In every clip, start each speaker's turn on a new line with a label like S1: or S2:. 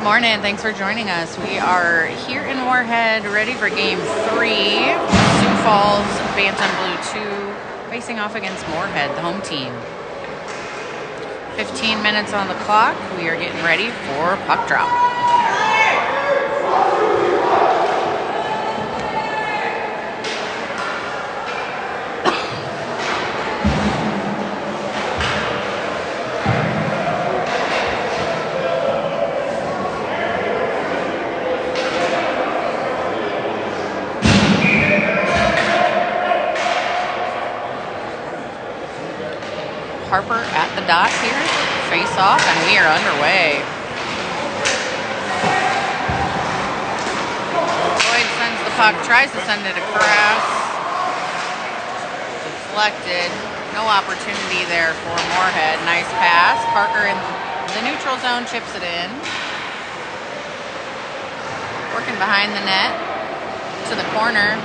S1: Good morning. Thanks for joining us. We are here in Moorhead, ready for Game 3. Sioux Falls, Bantam Blue 2, facing off against Moorhead, the home team. 15 minutes on the clock. We are getting ready for puck drop. Harper at the dot here, face off, and we are underway. Lloyd sends the puck, tries to send it across. Deflected, no opportunity there for Moorhead. Nice pass. Parker in the neutral zone chips it in. Working behind the net to the corner.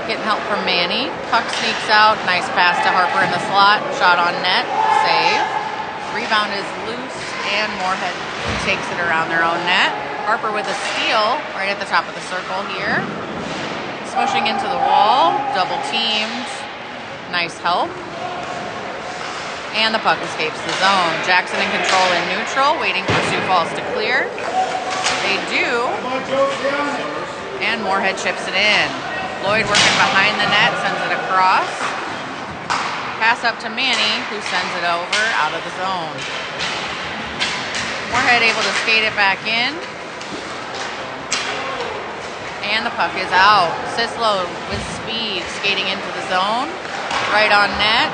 S1: Getting help from Manny. Puck sneaks out. Nice pass to Harper in the slot. Shot on net. Save. Rebound is loose, and Moorhead takes it around their own net. Harper with a steal right at the top of the circle here. Smushing into the wall. Double teamed. Nice help. And the puck escapes the zone. Jackson in control in neutral, waiting for Sioux Falls to clear. They do. And Moorhead chips it in. Lloyd working behind the net, sends it across. Pass up to Manny, who sends it over out of the zone. Moorhead able to skate it back in. And the puck is out. Sislo with speed, skating into the zone. Right on net.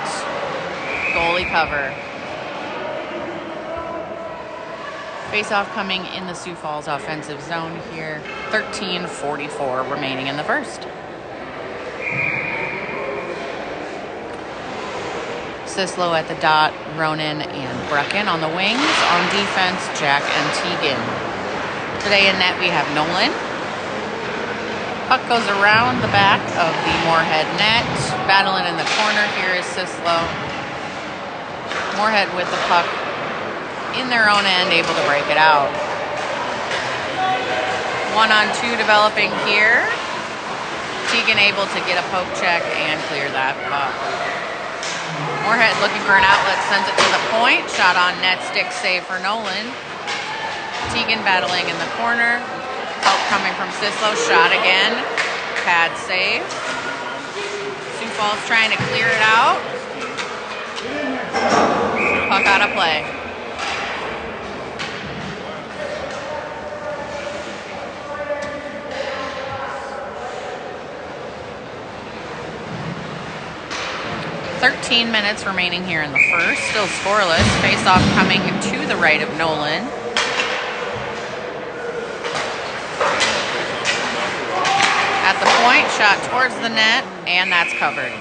S1: Goalie cover. Face-off coming in the Sioux Falls offensive zone here. 13:44 remaining in the first. Sislo at the dot, Ronan and Brecken on the wings. On defense, Jack and Teigen. Today in net we have Nolan. Puck goes around the back of the Moorhead net. Battling in the corner here is Sislo. Moorhead with the puck in their own end, able to break it out. 1-on-2 developing here. Teigen able to get a poke check and clear that puck. Moorhead looking for an outlet, sends it to the point. Shot on net, stick save for Nolan. Teigen battling in the corner. Help coming from Sislo, shot again. Pad save. Sioux Falls trying to clear it out. Puck out of play. Minutes remaining here in the first. Still scoreless. Face-off coming to the right of Nolan. At the point, shot towards the net, and that's covered.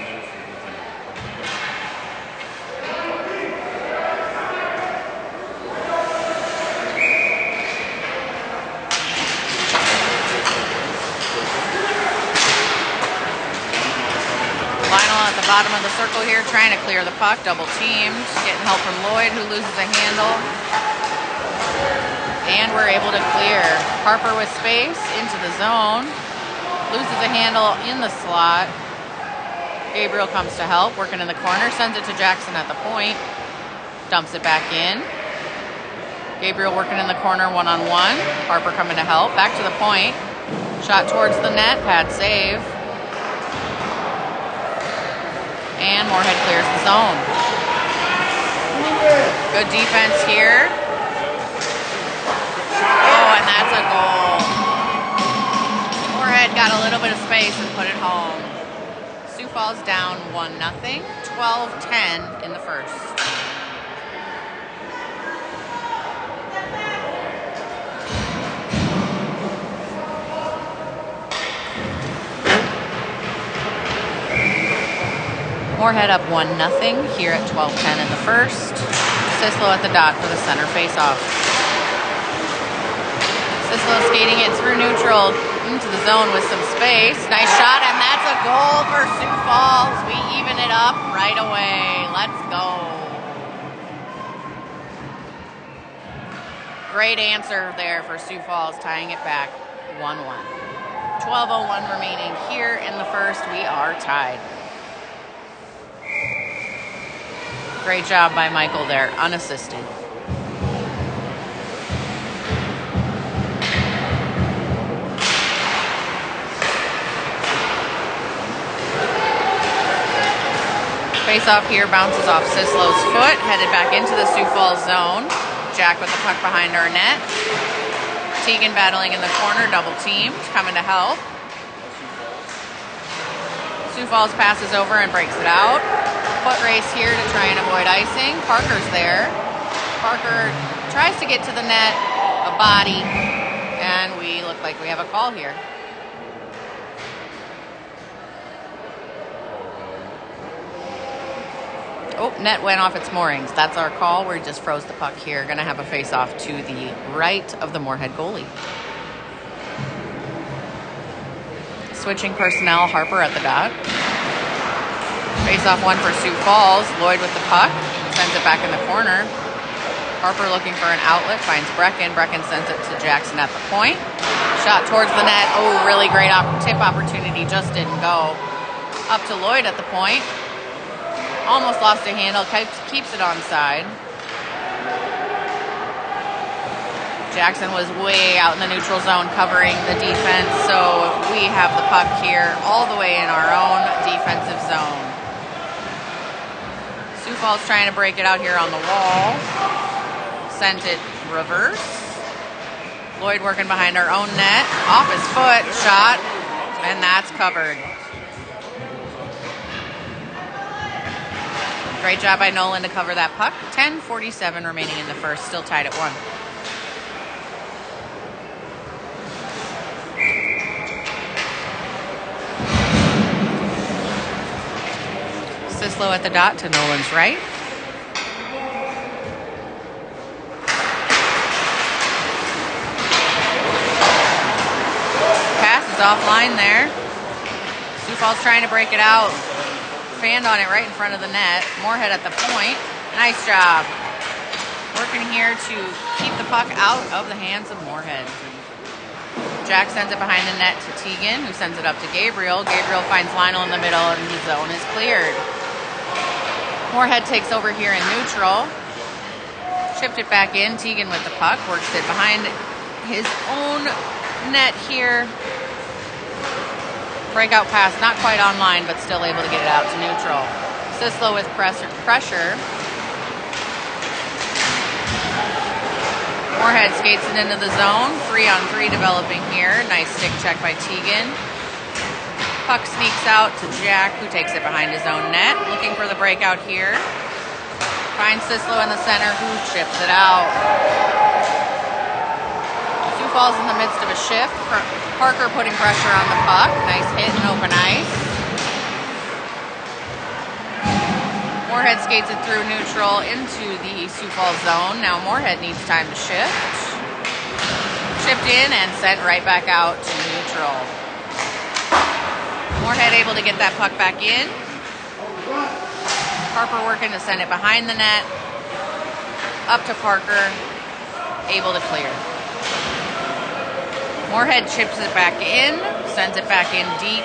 S1: Bottom of the circle here, trying to clear the puck, double teamed, getting help from Lloyd, who loses a handle. And we're able to clear. Harper with space into the zone, loses a handle in the slot. Gabriel comes to help, working in the corner, sends it to Jackson at the point, dumps it back in. Gabriel working in the corner, one-on-one. Harper coming to help, back to the point. Shot towards the net, pad save. And Moorhead clears the zone. Good defense here. Oh, and that's a goal. Moorhead got a little bit of space and put it home. Sioux Falls down 1-0, 12-10 in the first. Moorhead up 1-0 here at 12:10 in the first. Sislo at the dot for the center face-off. Sislo skating it through neutral into the zone with some space. Nice shot, and that's a goal for Sioux Falls. We even it up right away. Let's go. Great answer there for Sioux Falls, tying it back 1-1. 12:01 remaining here in the first. We are tied. Great job by Michael there, unassisted. Face off here, bounces off Sislo's foot, headed back into the Sioux Falls zone. Jack with the puck behind our net. Teigen battling in the corner, double teamed, coming to help. Sioux Falls passes over and breaks it out. Foot race here to try and avoid icing. Parker's there. Parker tries to get to the net, a body, and we look like we have a call here. Oh, net went off its moorings. That's our call. We just froze the puck here. Going to have a face-off to the right of the Moorhead goalie. Switching personnel, Harper at the dot. Face-off one for Sioux Falls. Lloyd with the puck. Sends it back in the corner. Harper looking for an outlet. Finds Brecken. Brecken sends it to Jackson at the point. Shot towards the net. Oh, really great tip opportunity. Just didn't go. Up to Lloyd at the point. Almost lost a handle, keeps it onside. Jackson was way out in the neutral zone covering the defense, so we have the puck here all the way in our own defensive zone. Sioux Falls trying to break it out here on the wall. Sent it reverse. Lloyd working behind our own net. Off his foot, shot, and that's covered. Great job by Nolan to cover that puck. 10:47 remaining in the first, still tied at 1. Sislo at the dot to Nolan's right. Pass is offline there. Sioux Falls trying to break it out. Fanned on it right in front of the net. Moorhead at the point. Nice job. Working here to keep the puck out of the hands of Moorhead. Jack sends it behind the net to Teigen, who sends it up to Gabriel. Gabriel finds Lionel in the middle, and the zone is cleared. Moorhead takes over here in neutral. Chipped it back in. Teigen with the puck. Works it behind his own net here. Breakout pass, not quite online, but still able to get it out to neutral. Sislo with pressure. Moorhead skates it into the zone. 3-on-3 developing here. Nice stick check by Teigen. Puck sneaks out to Jack, who takes it behind his own net. Looking for the breakout here. Finds Sislo in the center, who chips it out. Sioux Falls in the midst of a shift. Parker putting pressure on the puck. Nice hit in open ice. Moorhead skates it through neutral into the Sioux Falls zone. Now Moorhead needs time to shift. Chipped in and sent right back out to neutral. Moorhead able to get that puck back in. Harper working to send it behind the net. Up to Parker. Able to clear. Moorhead chips it back in, sends it back in deep.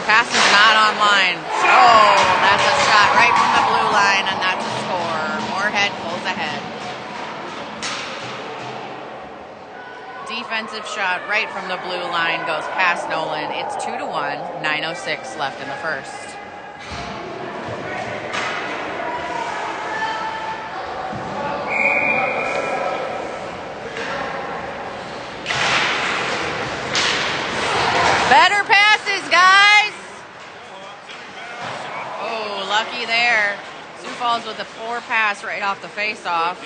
S1: Pass is not online. Oh, that's a shot right from the blue line, and that's a score. Moorhead pulls ahead. Defensive shot right from the blue line goes past Nolan. It's 2-1, 9:06 left in the first. Better passes, guys. Oh, lucky there. Sioux Falls with a 4 pass right off the face-off.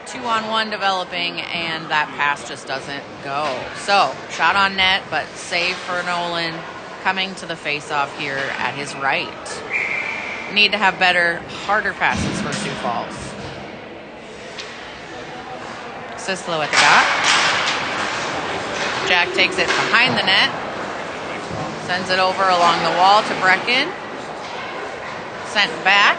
S1: 2-on-1 developing, and that pass just doesn't go. So, shot on net, but save for Nolan coming to the face-off here at his right. Need to have better, harder passes for Sioux Falls. Sislo at the dot. Jack takes it behind the net. Sends it over along the wall to Brecken. Sent back.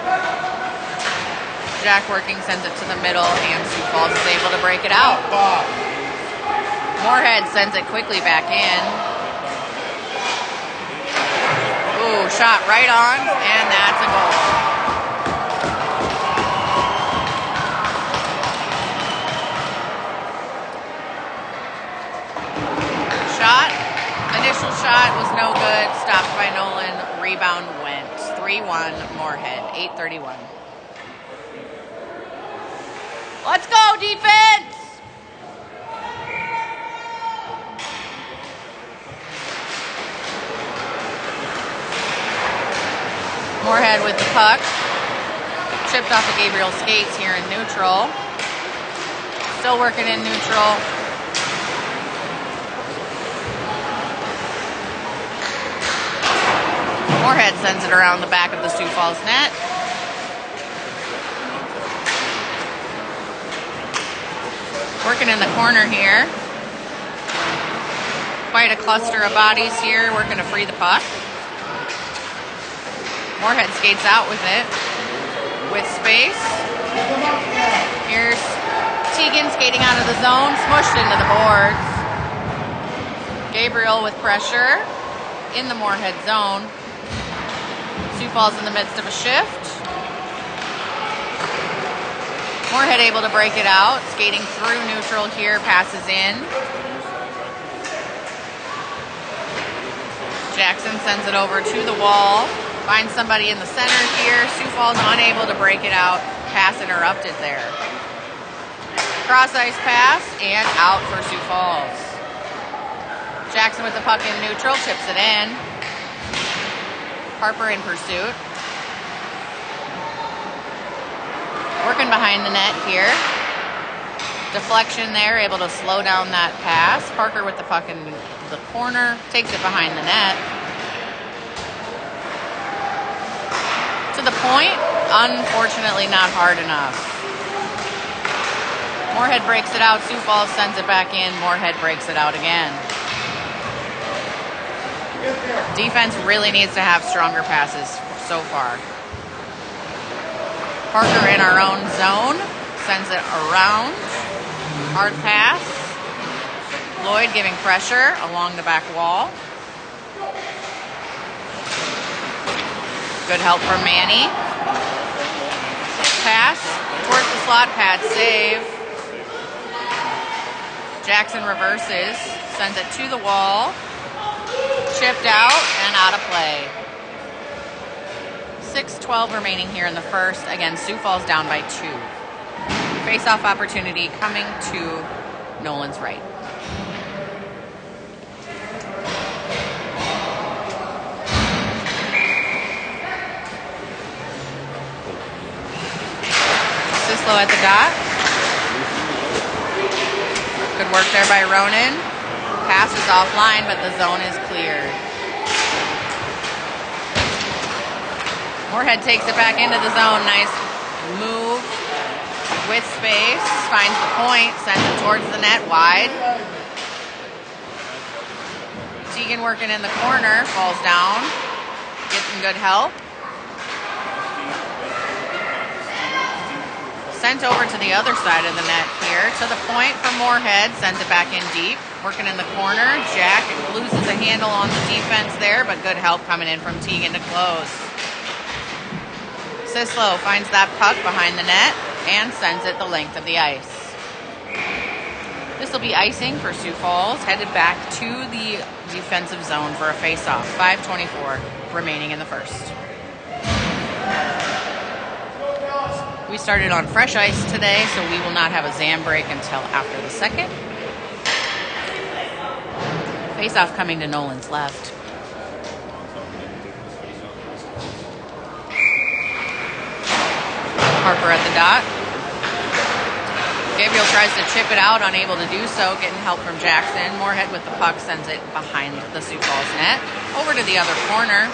S1: Jack working, sends it to the middle, and Sioux Falls is able to break it out. Moorhead sends it quickly back in. Ooh, shot right on, and that's a goal. Initial shot was no good. Stopped by Nolan. Rebound went. 3-1 Moorhead. 8:31. Let's go, defense! Moorhead with the puck. Chipped off of Gabriel's skates here in neutral. Still working in neutral. Moorhead sends it around the back of the Sioux Falls net. Working in the corner here. Quite a cluster of bodies here working to free the puck. Moorhead skates out with it. With space. Here's Teigen skating out of the zone, smushed into the boards. Gabriel with pressure in the Moorhead zone. Sioux Falls in the midst of a shift. Moorhead able to break it out. Skating through neutral here, passes in. Jackson sends it over to the wall. Finds somebody in the center here. Sioux Falls unable to break it out. Pass interrupted there. Cross ice pass and out for Sioux Falls. Jackson with the puck in neutral, chips it in. Harper in pursuit. Working behind the net here. Deflection there, able to slow down that pass. Parker with the puck in the corner, takes it behind the net. To the point, unfortunately not hard enough. Moorhead breaks it out, Sioux Falls sends it back in, Moorhead breaks it out again. Defense really needs to have stronger passes so far. Parker in our own zone, sends it around. Hard pass. Lloyd giving pressure along the back wall. Good help from Manny. Pass towards the slot pad, save. Jackson reverses, sends it to the wall. Chipped out and out of play. 6:12 remaining here in the first. Again, Sioux Falls down by 2. Face-off opportunity coming to Nolan's right. Sislo at the dot. Good work there by Ronan. Pass is offline, but the zone is cleared. Moorhead takes it back into the zone. Nice move with space. Finds the point, sends it towards the net wide. Teigen working in the corner, falls down. Getting good help. Sent over to the other side of the net here. To the point for Moorhead, sends it back in deep. Working in the corner. Jack loses a handle on the defense there, but good help coming in from Teigen to close. Sislo finds that puck behind the net and sends it the length of the ice. This will be icing for Sioux Falls, headed back to the defensive zone for a face-off. 5:24 remaining in the first. We started on fresh ice today, so we will not have a ZAM break until after the second. Face-off coming to Nolan's left. Harper at the dot. Gabriel tries to chip it out, unable to do so, getting help from Jackson. Moorhead with the puck sends it behind the Sioux Falls net. Over to the other corner.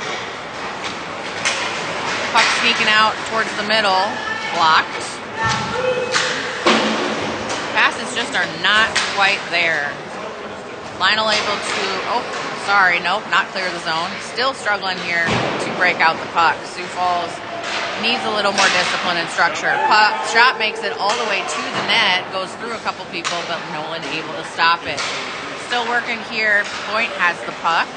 S1: Puck sneaking out towards the middle. Blocked. Passes just are not quite there. Lionel able to, nope, not clear the zone. Still struggling here to break out the puck. Sioux Falls Needs a little more discipline and structure. Shot makes it all the way to the net, goes through a couple people, but Nolan able to stop it. Still working here. Point has the puck.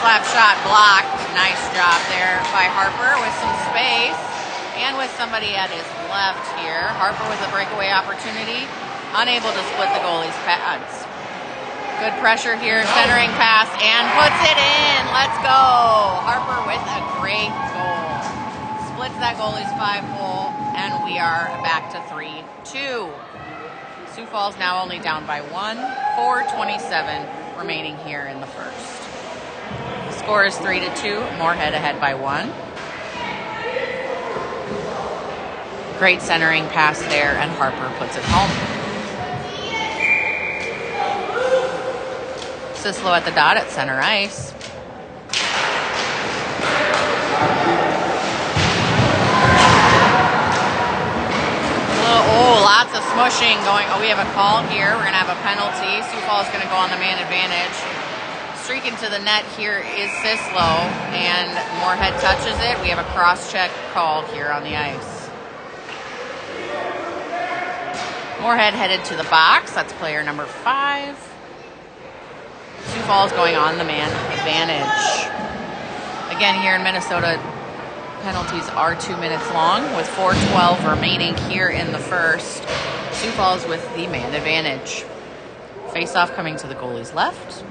S1: Slap shot blocked. Nice job there by Harper with some space and with somebody at his left here. Harper with a breakaway opportunity, unable to split the goalie's pads. Good pressure here, centering pass, and puts it in. Let's go. Harper with a great goal. Splits that goalie's 5-hole, and we are back to 3-2. Sioux Falls now only down by 1, 4:27 remaining here in the first. The score is 3-2, Moorhead ahead by 1. Great centering pass there, and Harper puts it home. Sislo at the dot at center ice. Oh, lots of smushing going. Oh, we have a call here. We're going to have a penalty. Sioux Falls is going to go on the man advantage. Streaking to the net here is Sislo, and Moorhead touches it. We have a cross-check call here on the ice. Moorhead headed to the box. That's player number 5. Sioux Falls going on the man advantage. Again, here in Minnesota, penalties are 2 minutes long with 4:12 remaining here in the first. Sioux Falls with the man advantage. Face-off coming to the goalie's left.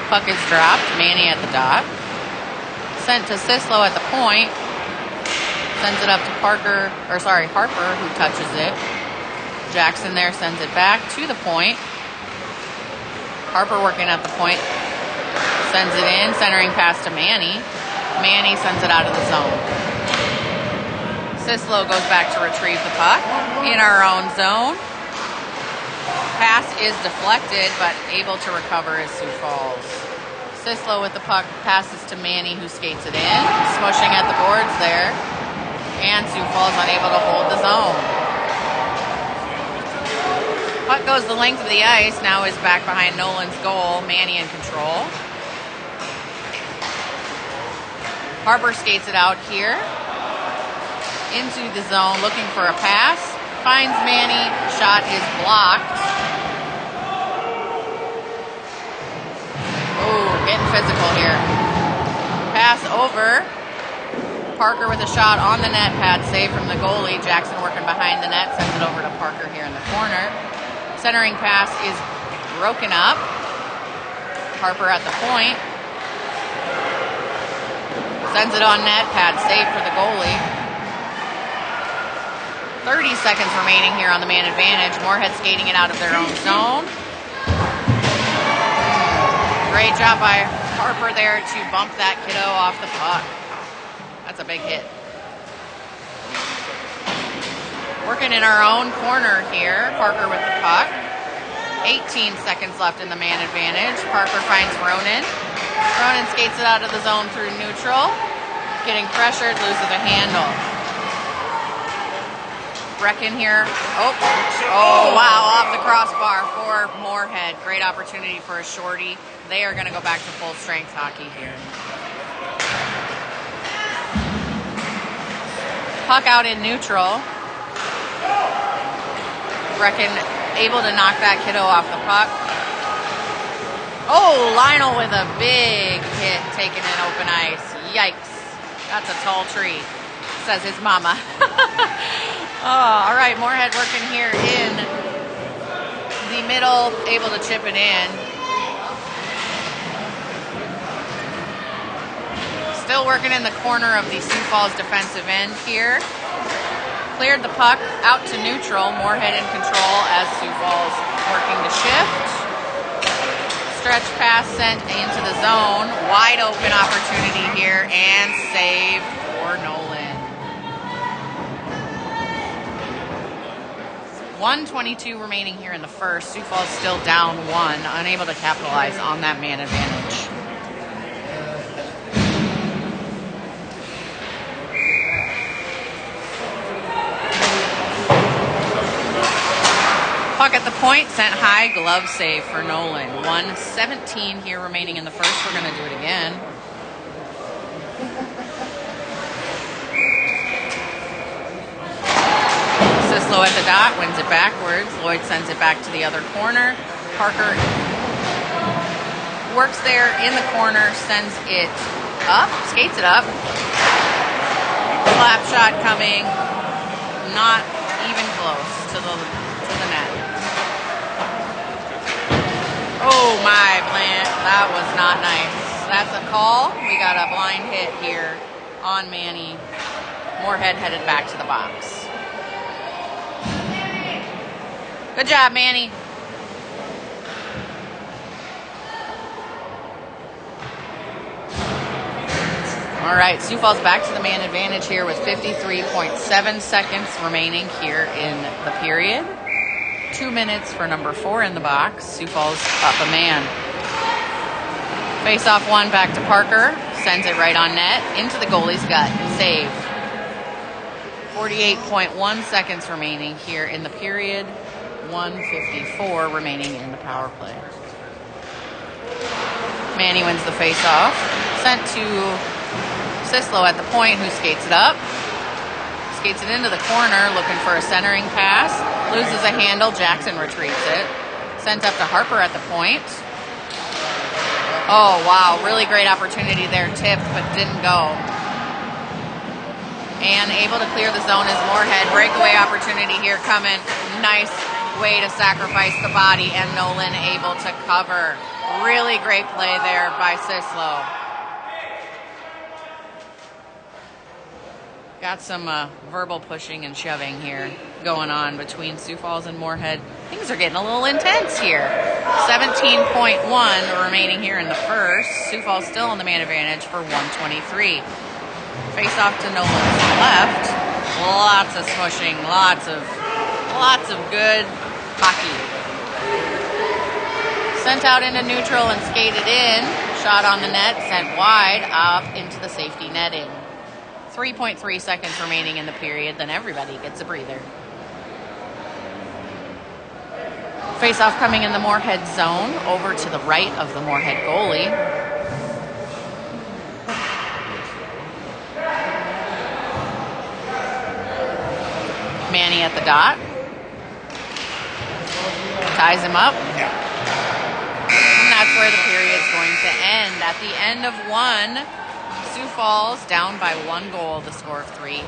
S1: Puck is dropped. Manny at the dot. Sent to Sislo at the point. Sends it up to Harper, who touches it. Jackson there sends it back to the point. Harper working at the point. Sends it in, centering pass to Manny. Manny sends it out of the zone. Sislo goes back to retrieve the puck in our own zone. Pass is deflected, but able to recover is Sioux Falls. Sislo with the puck passes to Manny, who skates it in, smushing at the boards there, and Sioux Falls unable to hold the zone. Puck goes the length of the ice, now is back behind Nolan's goal, Manny in control. Harper skates it out here, into the zone, looking for a pass, finds Manny, shot is blocked. Getting physical here. Pass over. Parker with a shot on the net pad, save from the goalie. Jackson working behind the net, sends it over to Parker here in the corner. Centering pass is broken up. Harper at the point. Sends it on net pad, save for the goalie. 30 seconds remaining here on the man advantage. Moorhead skating it out of their own zone. Great job by Harper there to bump that kiddo off the puck. That's a big hit. Working in our own corner here. Parker with the puck. 18 seconds left in the man advantage. Parker finds Ronan. Ronan skates it out of the zone through neutral. Getting pressured, loses a handle. Brecken here. Oh, wow, off the crossbar for Moorhead. Great opportunity for a shorty. They are going to go back to full strength hockey here. Puck out in neutral. Brecken able to knock that kiddo off the puck. Oh, Lionel with a big hit taken in open ice. Yikes. That's a tall tree, says his mama. Oh, all right, Moorhead working here in the middle, able to chip it in. Still working in the corner of the Sioux Falls defensive end here. Cleared the puck out to neutral. Moorhead in control as Sioux Falls working to shift. Stretch pass sent into the zone. Wide open opportunity here and save for Nolan. 1:22 remaining here in the first. Sioux Falls still down 1, unable to capitalize on that man advantage. Puck at the point, sent high, glove save for Nolan. 1:17 here remaining in the first. We're going to do it again. Sislo at the dot, wins it backwards. Lloyd sends it back to the other corner. Parker works there in the corner, sends it up, skates it up. Slap shot coming, not even close to the net. Oh my, Blant, that was not nice. That's a call. We got a blind hit here on Manny. Moorhead headed back to the box. Good job, Manny. All right, Sioux Falls back to the man advantage here with 53.7 seconds remaining here in the period. 2 minutes for number 4 in the box. Sioux Falls up a man. Face off one back to Parker. Sends it right on net into the goalie's gut. Save. 48.1 seconds remaining here in the period. 1:54 remaining in the power play. Manny wins the face-off. Sent to Sislo at the point, who skates it up. Skates it into the corner, looking for a centering pass. Loses a handle. Jackson retrieves it. Sent up to Harper at the point. Oh, wow. Really great opportunity there. Tipped, but didn't go. And able to clear the zone is Moorhead. Breakaway opportunity here coming. Nice way to sacrifice the body, and Nolan able to cover. Really great play there by Sislo. Got some verbal pushing and shoving here going on between Sioux Falls and Moorhead. Things are getting a little intense here. 17.1 remaining here in the first. Sioux Falls still on the man advantage for 1:23. Face off to Nolan's left. Lots of smushing, lots of good hockey. Sent out into neutral and skated in. Shot on the net, sent wide up into the safety netting. 3.3 seconds remaining in the period, then everybody gets a breather. Face-off coming in the Moorhead zone, over to the right of the Moorhead goalie. Manny at the dot. Ties him up. And that's where the period's going to end. At the end of one, Sioux Falls down by 1 goal, the score of 3-2.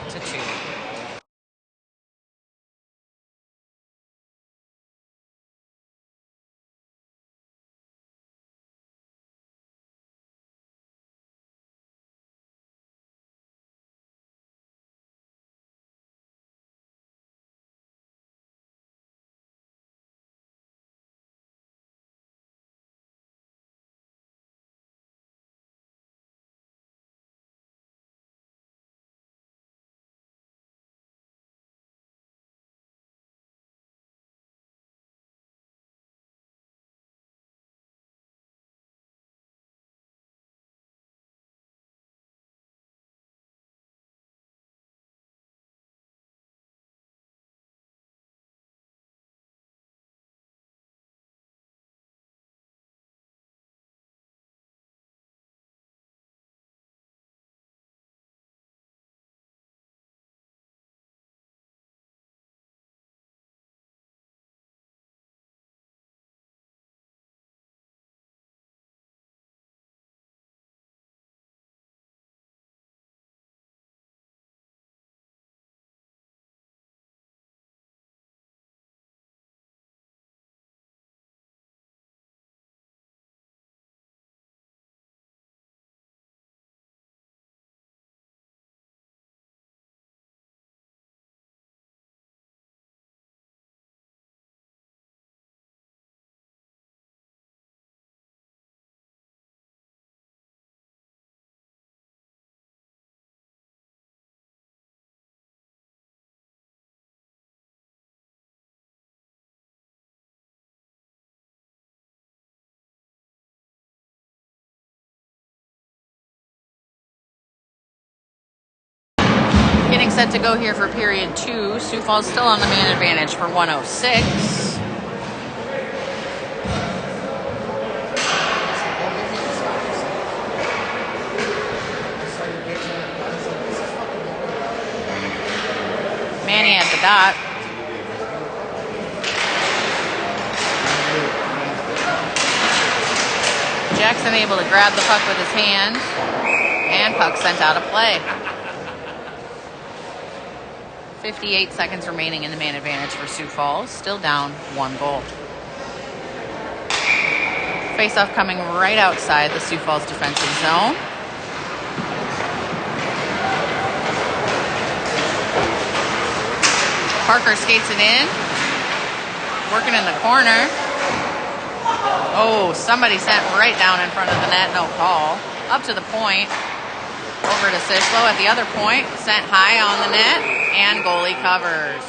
S1: Getting set to go here for period 2. Sioux Falls still on the man advantage for 1:06. dot. Jackson able to grab the puck with his hand, and puck sent out of play. 58 seconds remaining in the man advantage for Sioux Falls, still down 1 goal. Face-off coming right outside the Sioux Falls defensive zone. Parker skates it in, working in the corner. Oh, somebody sent right down in front of the net, no call. Up to the point, over to Sislo at the other point, sent high on the net, and goalie covers.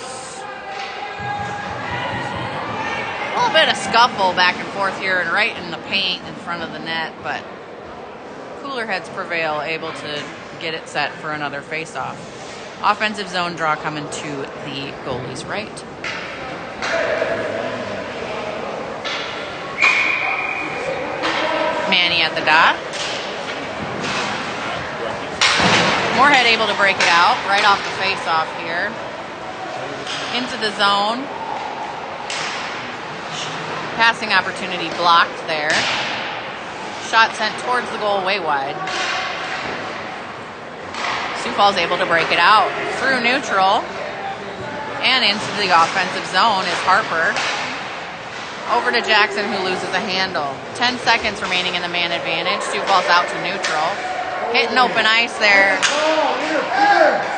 S1: A little bit of scuffle back and forth here and right in the paint in front of the net, but cooler heads prevail, able to get it set for another face-off. Offensive zone draw coming to the goalie's right. Manny at the dot. Moorhead able to break it out right off the face-off here. Into the zone. Passing opportunity blocked there. Shot sent towards the goal way wide. Sioux Falls able to break it out through neutral. And into the offensive zone is Harper. Over to Jackson, who loses a handle. 10 seconds remaining in the man advantage. Sioux Falls out to neutral. Hitting open ice there.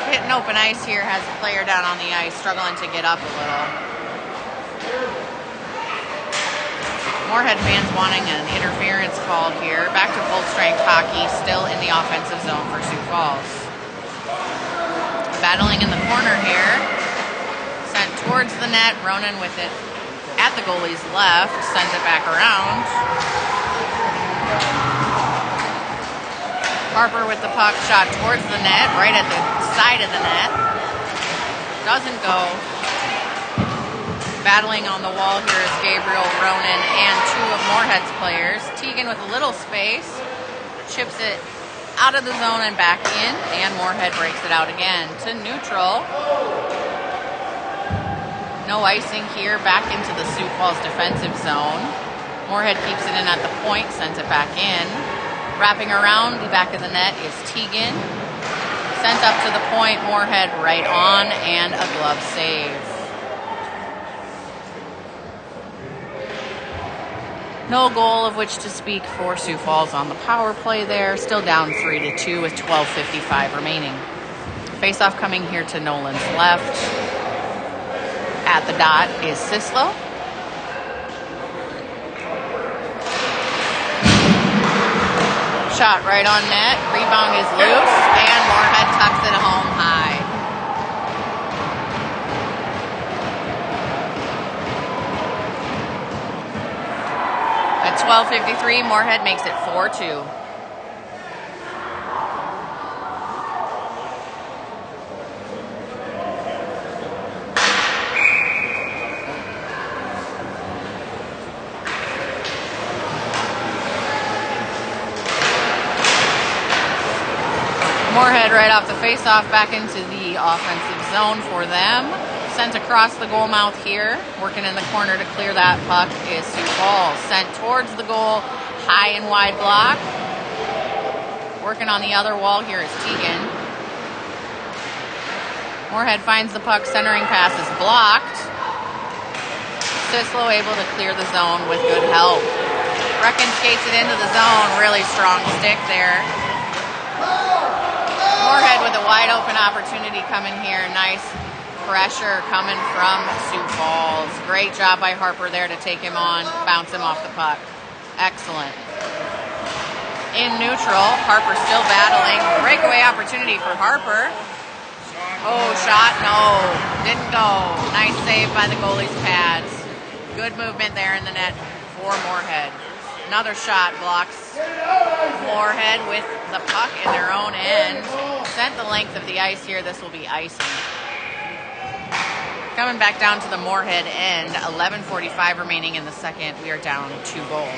S1: Hitting open ice here has a player down on the ice, struggling to get up a little. Moorhead fans wanting an interference called here. Back to full strength hockey, still in the offensive zone for Sioux Falls. Battling in the corner here. Sent towards the net. Ronan with it at the goalie's left. Sends it back around. Harper with the puck, shot towards the net, right at the side of the net. Doesn't go. Battling on the wall here is Gabriel, Ronan, and 2 of Moorhead's players. Teigen with a little space. Chips it out of the zone and back in, and Moorhead breaks it out again to neutral. No icing here, back into the Sioux Falls defensive zone. Moorhead keeps it in at the point, sends it back in. Wrapping around the back of the net is Teigen. Sent up to the point, Moorhead right on, and a glove save. No goal of which to speak for Sioux Falls on the power play there. Still down 3-2 with 12:55 remaining. Face-off coming here to Nolan's left. At the dot is Sislo. Shot right on net. Rebound is loose, and Moorhead tucks it home high. At 12:53, Moorhead makes it 4-2. Moorhead right off the face-off back into the offensive zone for them. Sent across the goal mouth here. Working in the corner to clear that puck is Sioux Falls. Sent towards the goal, high and wide block. Working on the other wall here is Teigen. Moorhead finds the puck, centering pass is blocked. Sislo able to clear the zone with good help. Brecken skates it into the zone, really strong stick there. Moorhead with a wide open opportunity coming here. Nice pressure coming from Sioux Falls. Great job by Harper there to take him on, bounce him off the puck. Excellent. In neutral, Harper still battling. Breakaway opportunity for Harper. Oh, shot, no, didn't go. Nice save by the goalie's pads. Good movement there in the net for Moorhead. Another shot blocks Moorhead with the puck in their own end. Sent the length of the ice here. This will be icing. Coming back down to the Moorhead end. 11:45 remaining in the second. We are down 2 goals.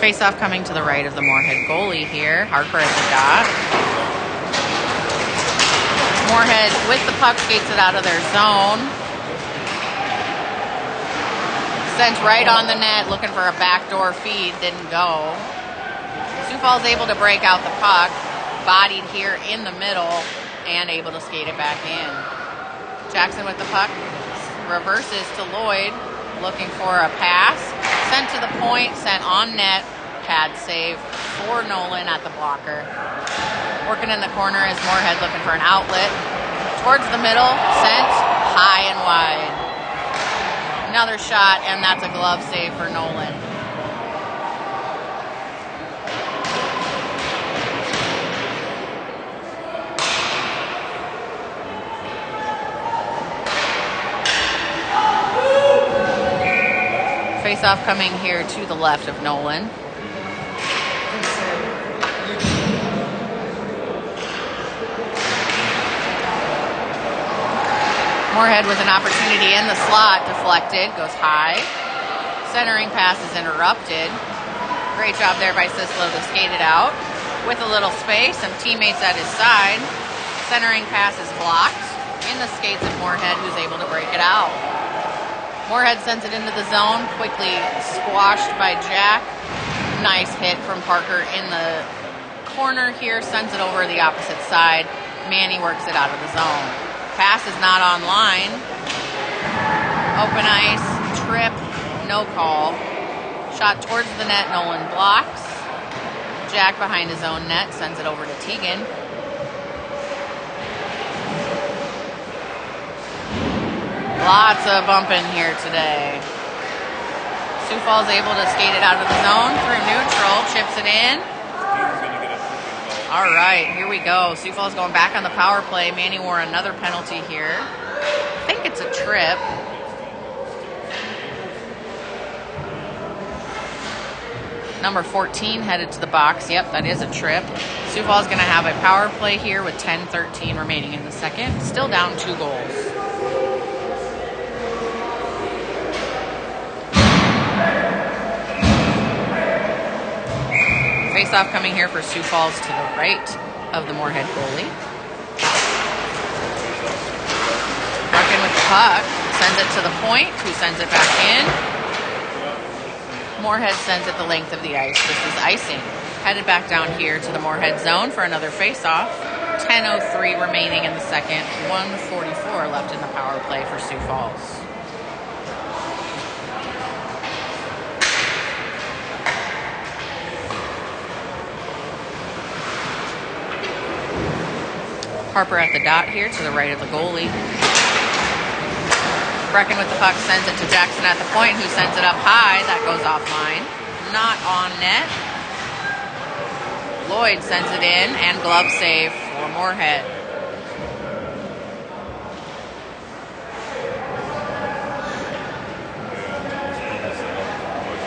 S1: Face-off coming to the right of the Moorhead goalie here. Harper at the dot. Moorhead with the puck skates it out of their zone. Sent right on the net, looking for a backdoor feed, didn't go. Sioux Falls able to break out the puck, bodied here in the middle, and able to skate it back in. Jackson with the puck, reverses to Lloyd, looking for a pass. Sent to the point, sent on net, pad save for Nolan at the blocker. Working in the corner is Moorhead looking for an outlet. Towards the middle, sent high and wide. Another shot, and that's a glove save for Nolan. Face-off coming here to the left of Nolan. Moorhead with an opportunity in the slot, deflected, goes high. Centering pass is interrupted. Great job there by Sislo to skate it out. With a little space, some teammates at his side. Centering pass is blocked. In the skates of Moorhead, who's able to break it out. Moorhead sends it into the zone, quickly squashed by Jack. Nice hit from Parker in the corner here, sends it over the opposite side. Manny works it out of the zone. Pass is not online. Open ice, trip, no call. Shot towards the net, Nolan blocks. Jack behind his own net, sends it over to Teigen. Lots of bumping here today. Sioux Falls able to skate it out of the zone through neutral, chips it in. All right, here we go. Sioux Falls going back on the power play. Manny wore another penalty here. I think it's a trip. Number 14 headed to the box. Yep, that is a trip. Sioux Falls going to have a power play here with 10:13 remaining in the second. Still down 2 goals. Face-off coming here for Sioux Falls to the right of the Moorhead goalie. Brecken with the puck, sends it to the point, who sends it back in. Moorhead sends it the length of the ice. This is icing. Headed back down here to the Moorhead zone for another face-off. 10:03 remaining in the second. 1:44 left in the power play for Sioux Falls. Harper at the dot here to the right of the goalie. Brecken with the puck sends it to Jackson at the point, who sends it up high. That goes offline. Not on net. Lloyd sends it in, and glove save for Moorhead.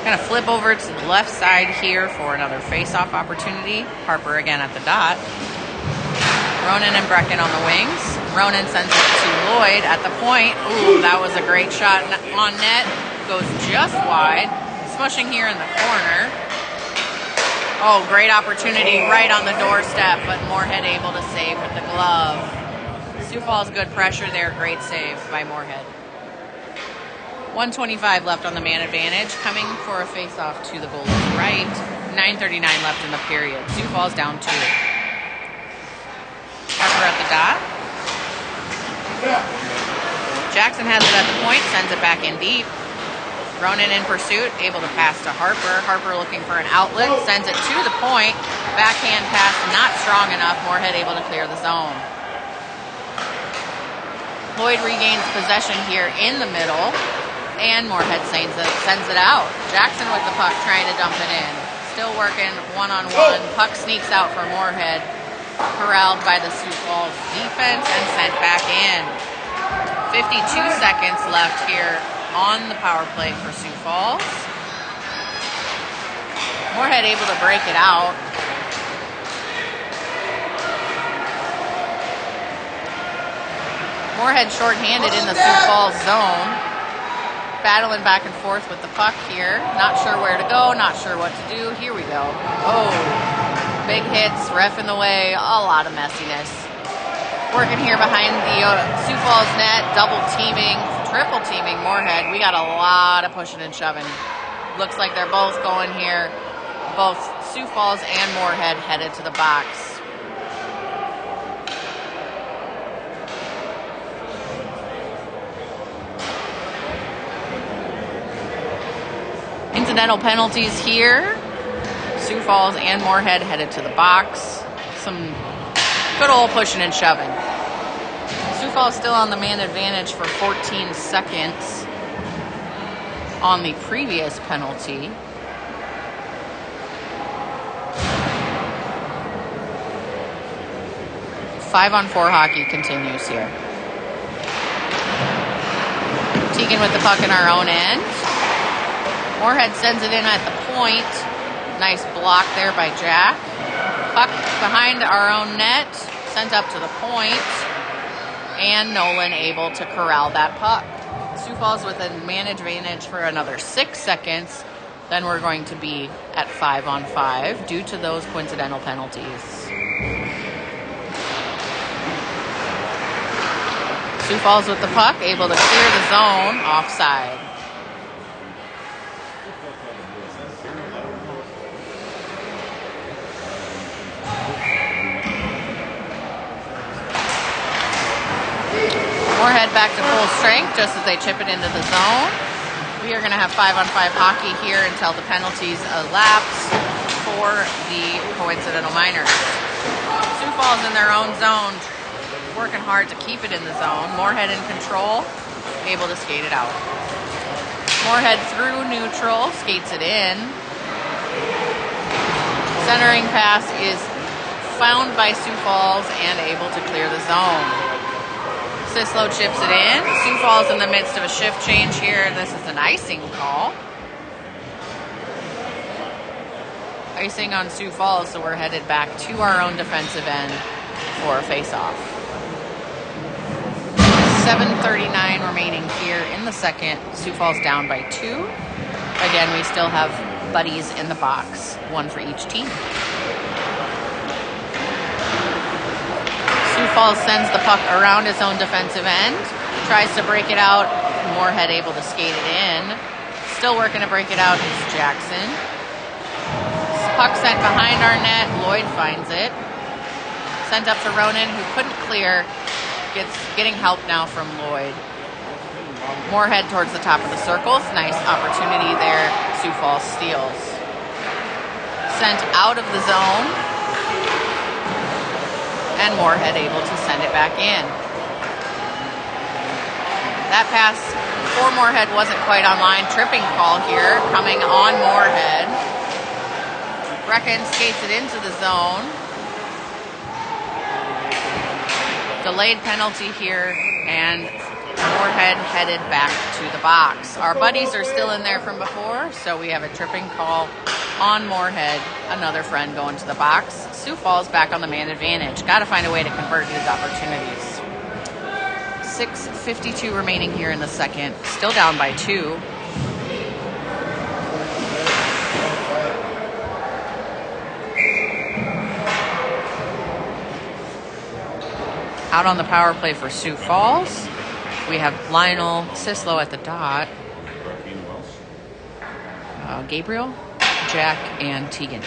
S1: Going to flip over to the left side here for another face-off opportunity. Harper again at the dot. Ronan and Brecken on the wings. Ronan sends it to Lloyd at the point. Ooh, that was a great shot on net. Goes just wide. Smushing here in the corner. Oh, great opportunity right on the doorstep, but Moorhead able to save with the glove. Sioux Falls good pressure there. Great save by Moorhead. 1:25 left on the man advantage. Coming for a face-off to the goalie's right. 9:39 left in the period. Sioux Falls down 2. Harper at the dot. Jackson has it at the point, sends it back in deep. Ronan in pursuit, able to pass to Harper. Harper looking for an outlet, sends it to the point. Backhand pass not strong enough. Moorhead able to clear the zone. Lloyd regains possession here in the middle, and Moorhead sends it out. Jackson with the puck trying to dump it in. Still working one-on-one. Puck sneaks out for Moorhead. Corralled by the Sioux Falls defense and sent back in. 52 seconds left here on the power play for Sioux Falls. Moorhead able to break it out. Moorhead shorthanded in the Sioux Falls zone. battling back and forth with the puck here. Not sure where to go, not sure what to do. Here we go. Oh, big hits, ref in the way, a lot of messiness. Working here behind the Sioux Falls net, double teaming, triple teaming Moorhead. We got a lot of pushing and shoving. Looks like they're both going here. Both Sioux Falls and Moorhead headed to the box. Incidental penalties here. Sioux Falls and Moorhead headed to the box. Some good old pushing and shoving. Sioux Falls still on the man advantage for 14 seconds on the previous penalty. Five-on-four hockey continues here. Teigen with the puck in our own end. Moorhead sends it in at the point. Nice block there by Jack. Puck behind our own net. Sent up to the point. And Nolan able to corral that puck. Sioux Falls with a man advantage for another 6 seconds. Then we're going to be at 5-on-5 due to those coincidental penalties. Sioux Falls with the puck, able to clear the zone, offside. Moorhead back to full strength just as they chip it into the zone. We are going to have 5-on-5 hockey here until the penalties elapse for the coincidental minors. Sioux Falls in their own zone, working hard to keep it in the zone. Moorhead in control, able to skate it out. Moorhead through neutral, skates it in. Centering pass is found by Sioux Falls and able to clear the zone. Sislo chips it in. Sioux Falls in the midst of a shift change here. This is an icing call. Icing on Sioux Falls, so we're headed back to our own defensive end for a face-off. 7:39 remaining here in the second. Sioux Falls down by 2. Again, we still have buddies in the box, 1 for each team. Sioux Falls sends the puck around his own defensive end, tries to break it out. Moorhead able to skate it in. Still working to break it out is Jackson. Puck sent behind our net. Lloyd finds it. Sent up to Ronan, who couldn't clear. Getting help now from Lloyd. Moorhead towards the top of the circles. Nice opportunity there. Sioux Falls steals. Sent out of the zone. And Moorhead able to send it back in. That pass for Moorhead wasn't quite online. Tripping call here coming on Moorhead. Brecken skates it into the zone. Delayed penalty here, and Moorhead headed back to the box. Our buddies are still in there from before, so we have a tripping call on Moorhead. Another friend going to the box. Sioux Falls back on the man advantage. Got to find a way to convert these opportunities. 6:52 remaining here in the second. Still down by 2. Out on the power play for Sioux Falls, we have Lionel Sislo at the dot. Gabriel, Jack, and Teigen.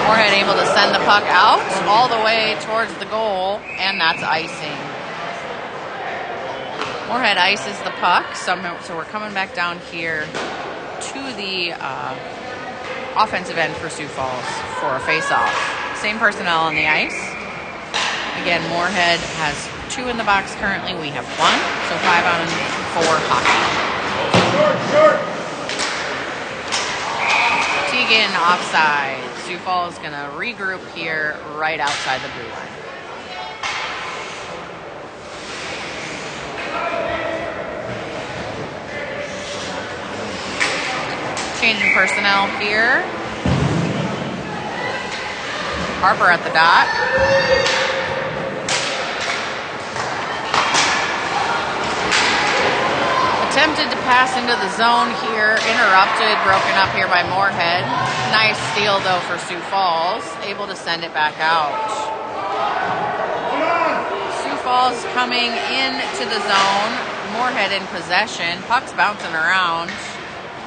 S1: Moorhead able to send the puck out all the way towards the goal, and that's icing. Moorhead ices the puck, so we're coming back down here to the offensive end for Sioux Falls for a face-off. Same personnel on the ice. Again, Moorhead has 2 in the box currently. We have 1, so 5-on-4 hockey. Teigen offside. Sioux Falls going to regroup here right outside the blue line. Changing personnel here. Harper at the dot. Attempted to pass into the zone here, interrupted, broken up here by Moorhead. Nice steal though for Sioux Falls, able to send it back out. Sioux Falls coming into the zone, Moorhead in possession, puck's bouncing around.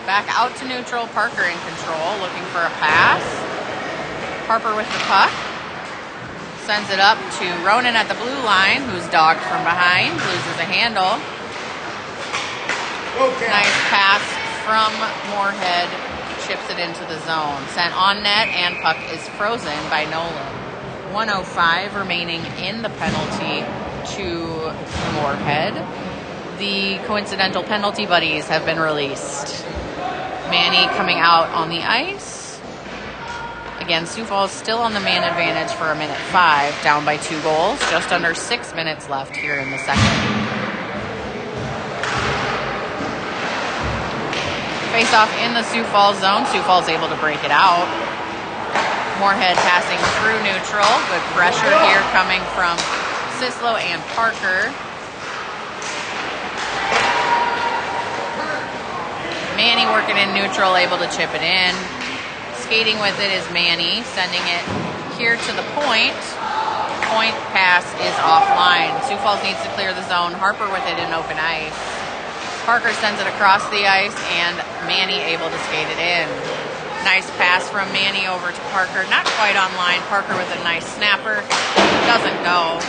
S1: Back out to neutral, Parker in control, looking for a pass. Harper with the puck. Sends it up to Ronan at the blue line, who's dogged from behind, loses a handle. Okay. Nice pass from Moorhead, chips it into the zone. Sent on net, and puck is frozen by Nolan. 1:05 remaining in the penalty to Moorhead. The coincidental penalty buddies have been released. Manny coming out on the ice. Again, Sioux Falls still on the man advantage for 1:05, down by 2 goals. Just under 6 minutes left here in the second. Face-off in the Sioux Falls zone. Sioux Falls able to break it out. Moorhead passing through neutral. Good pressure here coming from Sislo and Parker. Manny working in neutral, able to chip it in. Skating with it is Manny, sending it here to the point. Point pass is offline. Sioux Falls needs to clear the zone. Harper with it in open ice. Parker sends it across the ice, and Manny able to skate it in. Nice pass from Manny over to Parker. Not quite on line. Parker with a nice snapper. Doesn't go.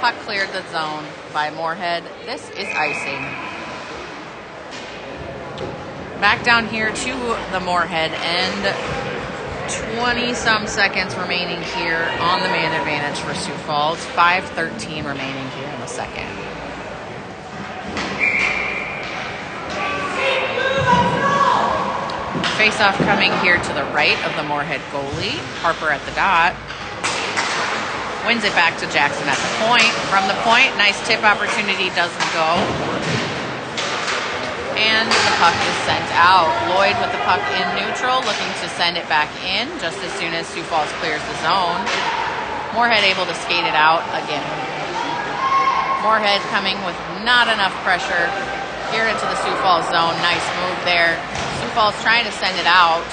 S1: Puck cleared the zone by Moorhead. This is icing. Back down here to the Moorhead end. 20-some seconds remaining here on the man advantage for Sioux Falls. 5:13 remaining here in the second. Face-off coming here to the right of the Moorhead goalie. Harper at the dot. Wins it back to Jackson at the point. From the point, nice tip opportunity, doesn't go. And the puck is sent out. Lloyd with the puck in neutral, looking to send it back in just as soon as Sioux Falls clears the zone. Moorhead able to skate it out again. Moorhead coming with not enough pressure here into the Sioux Falls zone. Nice move there. Sioux Falls trying to send it out.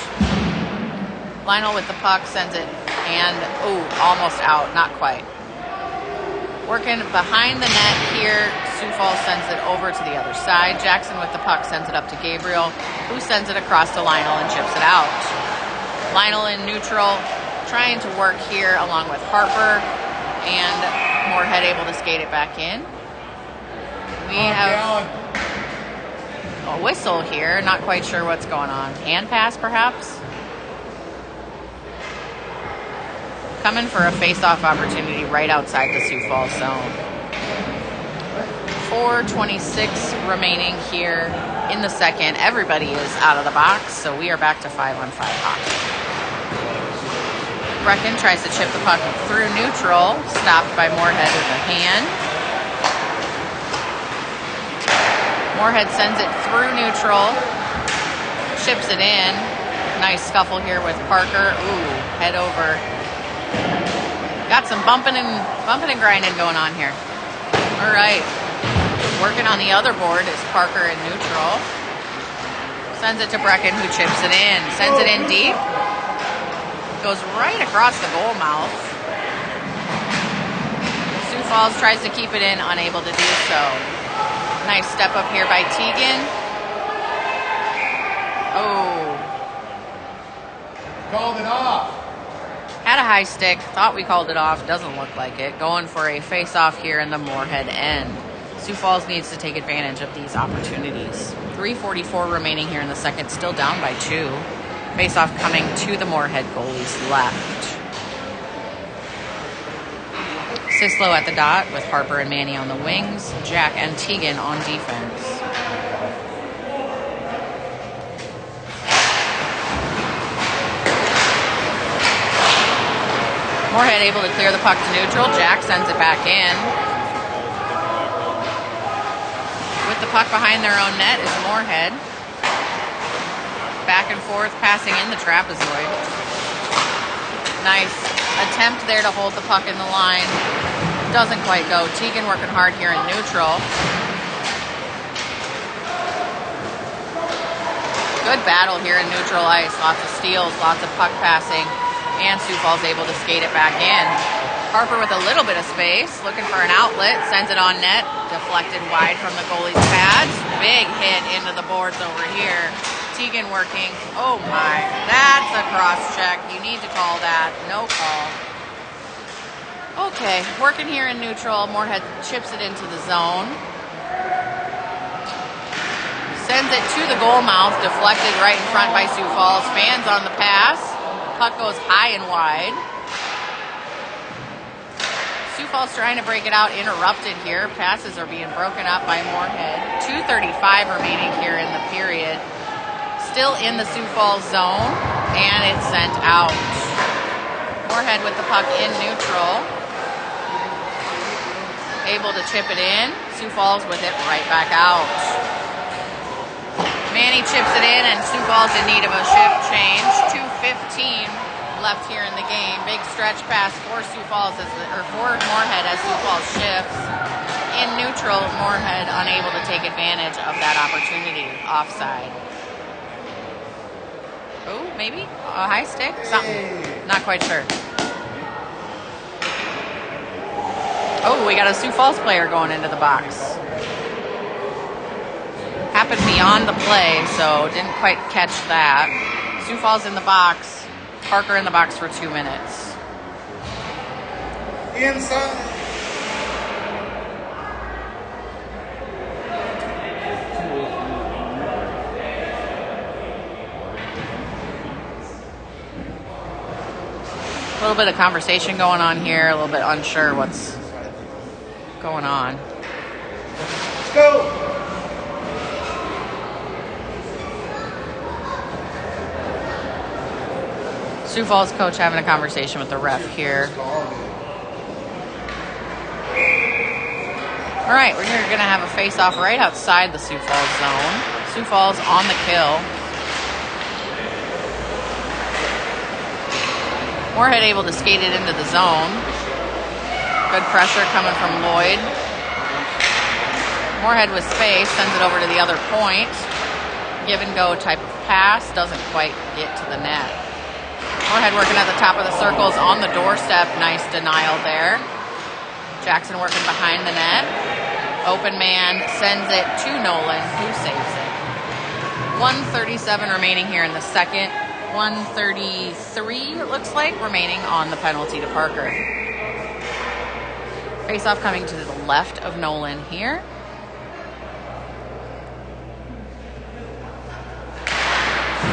S1: Lionel with the puck sends it, and almost out, not quite. Working behind the net here, Sioux Falls sends it over to the other side. Jackson with the puck sends it up to Gabriel, who sends it across to Lionel and chips it out. Lionel in neutral, trying to work here along with Harper, and Moorhead able to skate it back in. We have a whistle here, not quite sure what's going on. Hand pass, perhaps? Coming for a face-off opportunity right outside the Sioux Falls zone. 4:26 remaining here in the second. Everybody is out of the box, so we are back to 5-on-5 hockey. Brecken tries to chip the puck through neutral, stopped by Moorhead with a hand. Moorhead sends it through neutral, chips it in. Nice scuffle here with Parker. Head over. Got some bumping and grinding going on here. All right. Working on the other board is Parker in neutral. Sends it to Brecken, who chips it in. Sends it in deep. Goes right across the goal mouth. Sioux Falls tries to keep it in, unable to do so. Nice step up here by Teigen.
S2: Called it off.
S1: Had a high stick. Thought we called it off. Doesn't look like it. Going for a face-off here in the Moorhead end. Sioux Falls needs to take advantage of these opportunities. 3:44 remaining here in the second. Still down by 2. Face-off coming to the Moorhead goalie's left. Sislo at the dot with Harper and Manny on the wings. Jack and Teigen on defense. Moorhead able to clear the puck to neutral. Jack sends it back in. With the puck behind their own net is Moorhead. Back and forth, passing in the trapezoid. Nice attempt there to hold the puck in the line. Doesn't quite go. Teigen working hard here in neutral. Good battle here in neutral ice. Lots of steals, lots of puck passing, and Sioux Falls able to skate it back in. Harper with a little bit of space, looking for an outlet, sends it on net, deflected wide from the goalie's pads. Big hit into the boards over here. Teigen working. Oh my, that's a cross check. You need to call that. No call. Okay, working here in neutral. Moorhead chips it into the zone. Sends it to the goal mouth, deflected right in front by Sioux Falls. Fans on the pass. Puck goes high and wide. Sioux Falls trying to break it out, interrupted here. Passes are being broken up by Moorhead. 2:35 remaining here in the period. Still in the Sioux Falls zone, and it's sent out. Moorhead with the puck in neutral. Able to chip it in. Sioux Falls with it right back out. Manny chips it in, and Sioux Falls in need of a shift change. 2:15 left here in the game. Big stretch pass for Sioux Falls for Moorhead as Sioux Falls shifts. In neutral, Moorhead unable to take advantage of that opportunity. Offside. Oh, maybe a high stick, something. Not quite sure. Oh, we got a Sioux Falls player going into the box. Happened beyond the play, so didn't quite catch that. Sioux Falls in the box. Parker in the box for 2 minutes.
S2: Inside.
S1: A little bit of conversation going on here, a little bit unsure what's going on.
S2: Let's go.
S1: Sioux Falls coach having a conversation with the ref here. All right, we're going to have a face-off right outside the Sioux Falls zone. Sioux Falls on the kill. Moorhead able to skate it into the zone. Good pressure coming from Lloyd. Moorhead with space, sends it over to the other point. Give and go type of pass, doesn't quite get to the net. Moorhead working at the top of the circles on the doorstep. Nice denial there. Jackson working behind the net. Open man sends it to Nolan, who saves it. 1:37 remaining here in the second. 1:33, it looks like, remaining on the penalty to Parker. Face-off coming to the left of Nolan here.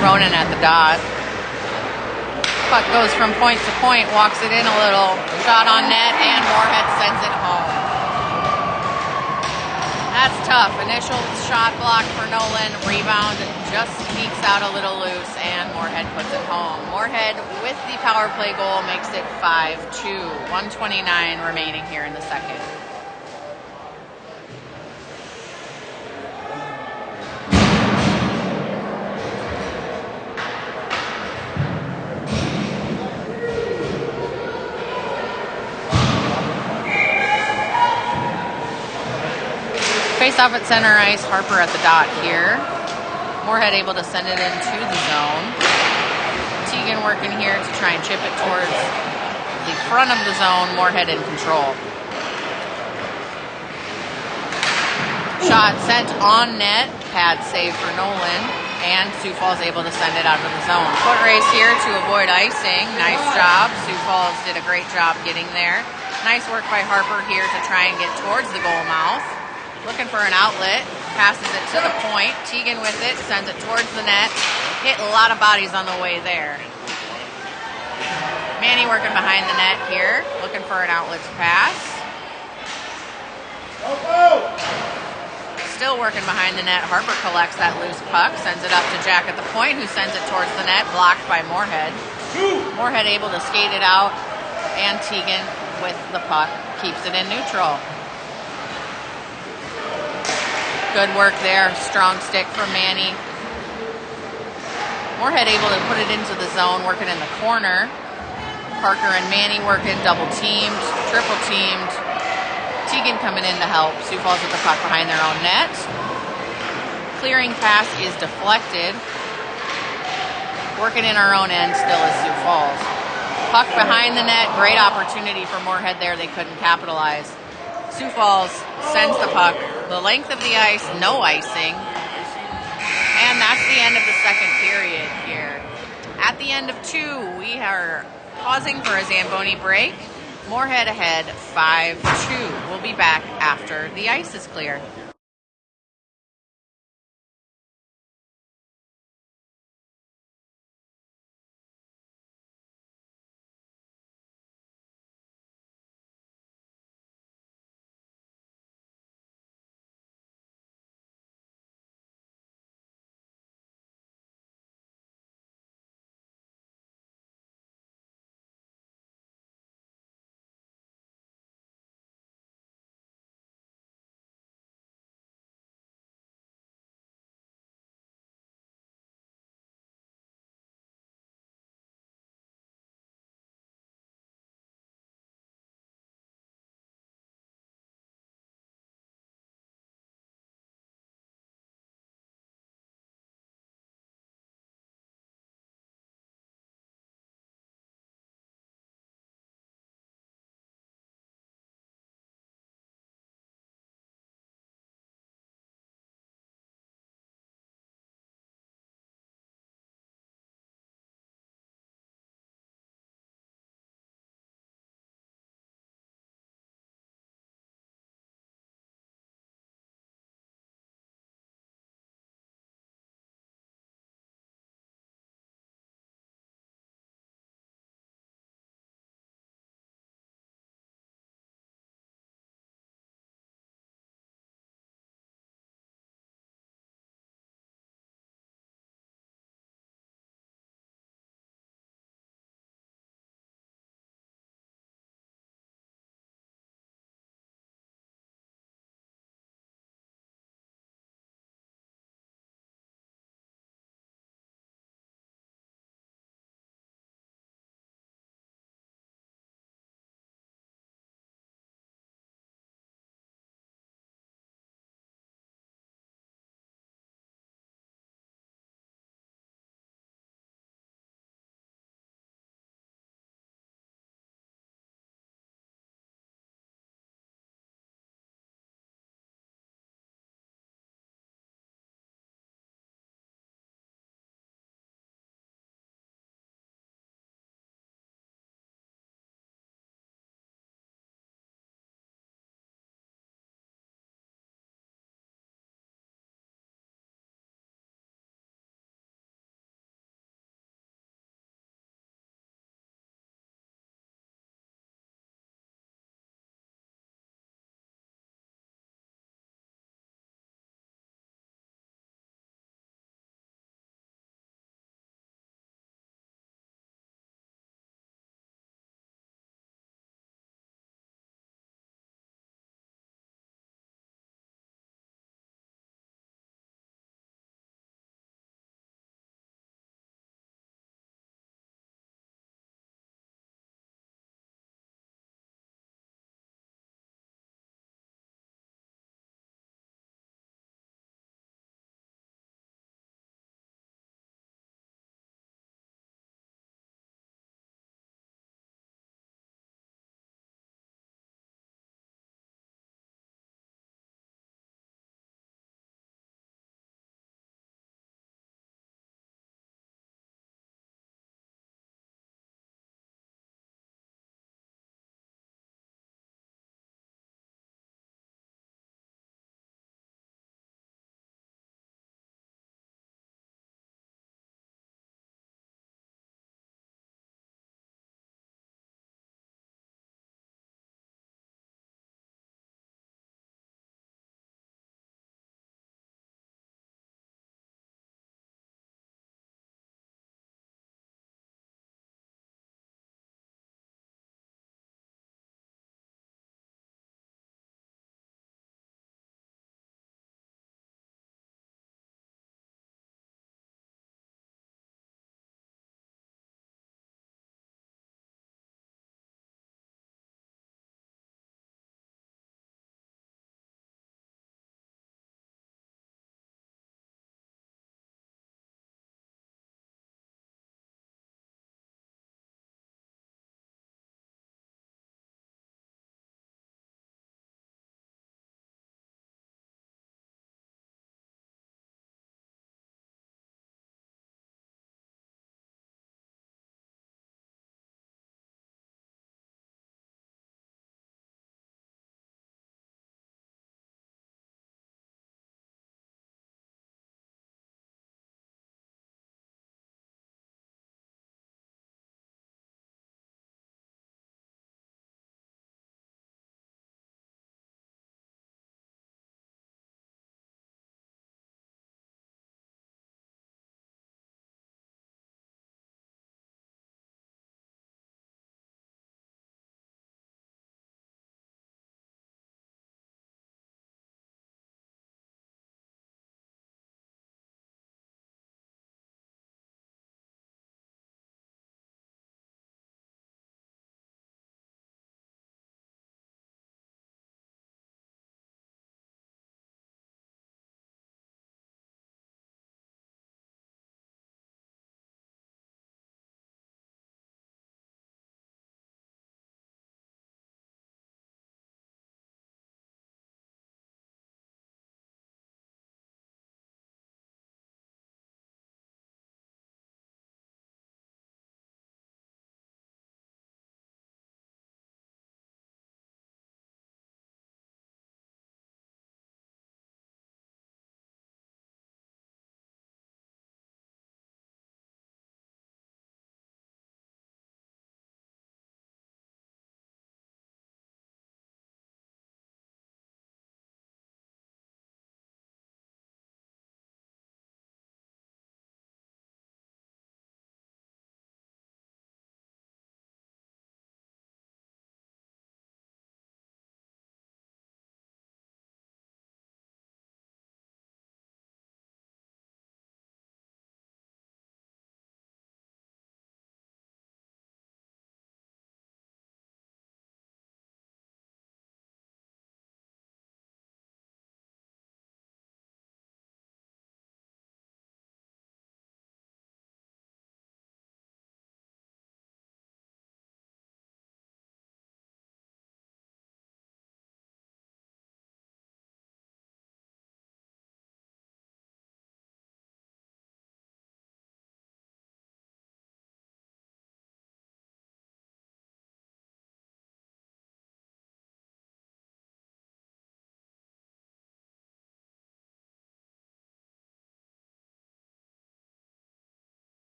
S1: Ronan at the dot. Puck goes from point to point, walks it in a little. Shot on net, and Moorhead sends it home. That's tough. Initial shot block for Nolan. Rebound just sneaks out a little loose, and Moorhead puts it home. Moorhead with the power play goal makes it 5-2. 1:29 remaining here in the second. Face off at center ice, Harper at the dot here. Moorhead able to send it into the zone. Teigen working here to try and chip it towards the front of the zone. Moorhead in control. Shot sent on net. Pad save for Nolan. And Sioux Falls able to send it out of the zone. Foot race here to avoid icing. Nice job. Sioux Falls did a great job getting there. Nice work by Harper here to try and get towards the goal mouth. Looking for an outlet, passes it to the point. Teigen with it, sends it towards the net. Hit a lot of bodies on the way there. Manny working behind the net here, looking for an outlet to pass. Still working behind the net. Harper collects that loose puck, sends it up to Jack at the point, who sends it towards the net, blocked by Moorhead. Moorhead able to skate it out, and Teigen with the puck keeps it in neutral. Good work there. Strong stick from Manny. Moorhead able to put it into the zone, working in the corner. Parker and Manny working, double teamed, triple teamed. Teigen coming in to help. Sioux Falls with the puck behind their own net. Clearing pass is deflected. Working in our own end still is Sioux Falls. Puck behind the net, great opportunity for Moorhead there. They couldn't capitalize. Sioux Falls sends the puck the length of the ice, no icing. And that's the end of the second period here. At the end of 2, we are pausing for a Zamboni break. Moorhead ahead 5-2. We'll be back after the ice is clear.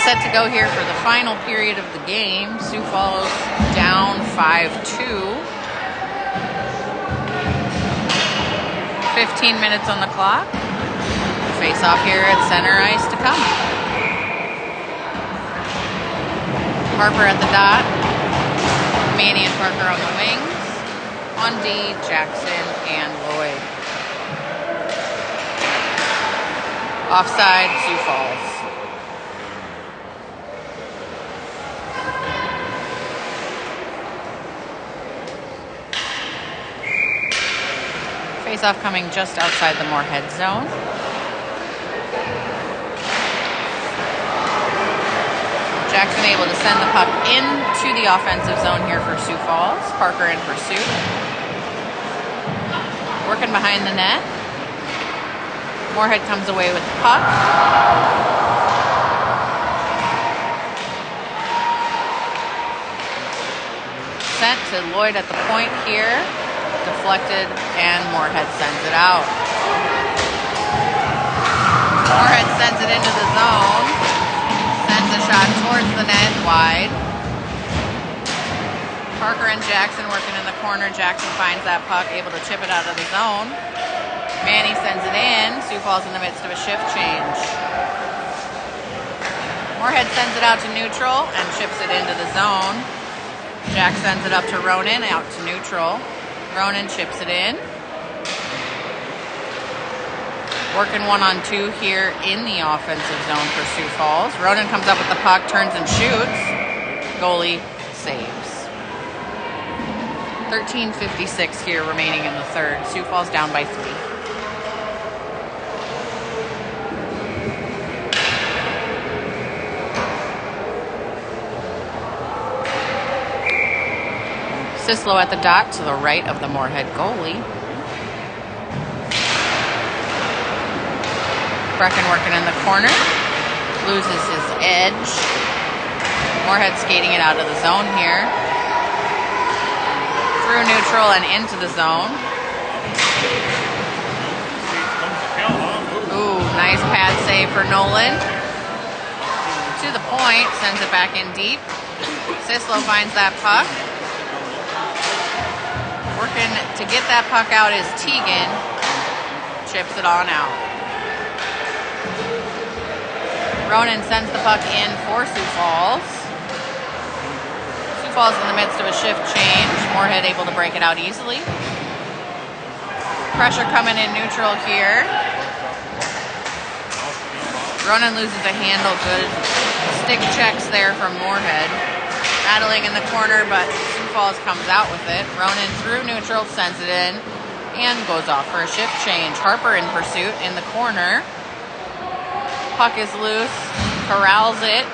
S1: set to go here for the final period of the game. Sioux Falls down 5-2. 15 minutes on the clock. Face off here at center ice to come. Harper at the dot. Manny and Parker on the wings. On D, Jackson and Lloyd. Offside, Sioux Falls. Face-off coming just outside the Moorhead zone. Jackson able to send the puck into the offensive zone here for Sioux Falls. Parker in pursuit. Working behind the net. Moorhead comes away with the puck. Sent to Lloyd at the point here. Deflected, and Moorhead sends it out. Moorhead sends it into the zone. Sends a shot towards the net, wide. Parker and Jackson working in the corner. Jackson finds that puck, able to chip it out of the zone. Manny sends it in. Sioux Falls in the midst of a shift change. Moorhead sends it out to neutral and chips it into the zone. Jack sends it up to Ronan, out to neutral. Ronan chips it in. Working 1-on-2 here in the offensive zone for Sioux Falls. Ronan comes up with the puck, turns and shoots. Goalie saves. 13:56 here remaining in the third. Sioux Falls down by 3. Sislo at the dot to the right of the Moorhead goalie. Brecken working in the corner. Loses his edge. Moorhead skating it out of the zone here. Through neutral and into the zone. Ooh, nice pad save for Nolan. To the point, sends it back in deep. Sislo finds that puck. Working to get that puck out is Teigen. Chips it on out. Ronan sends the puck in for Sioux Falls. Sioux Falls in the midst of a shift change. Moorhead able to break it out easily. Pressure coming in neutral here. Ronan loses a handle. Good stick checks there from Moorhead. Battling in the corner, but Sioux Falls comes out with it. Ronan through neutral, sends it in, and goes off for a shift change. Harper in pursuit in the corner. Puck is loose, corrals it.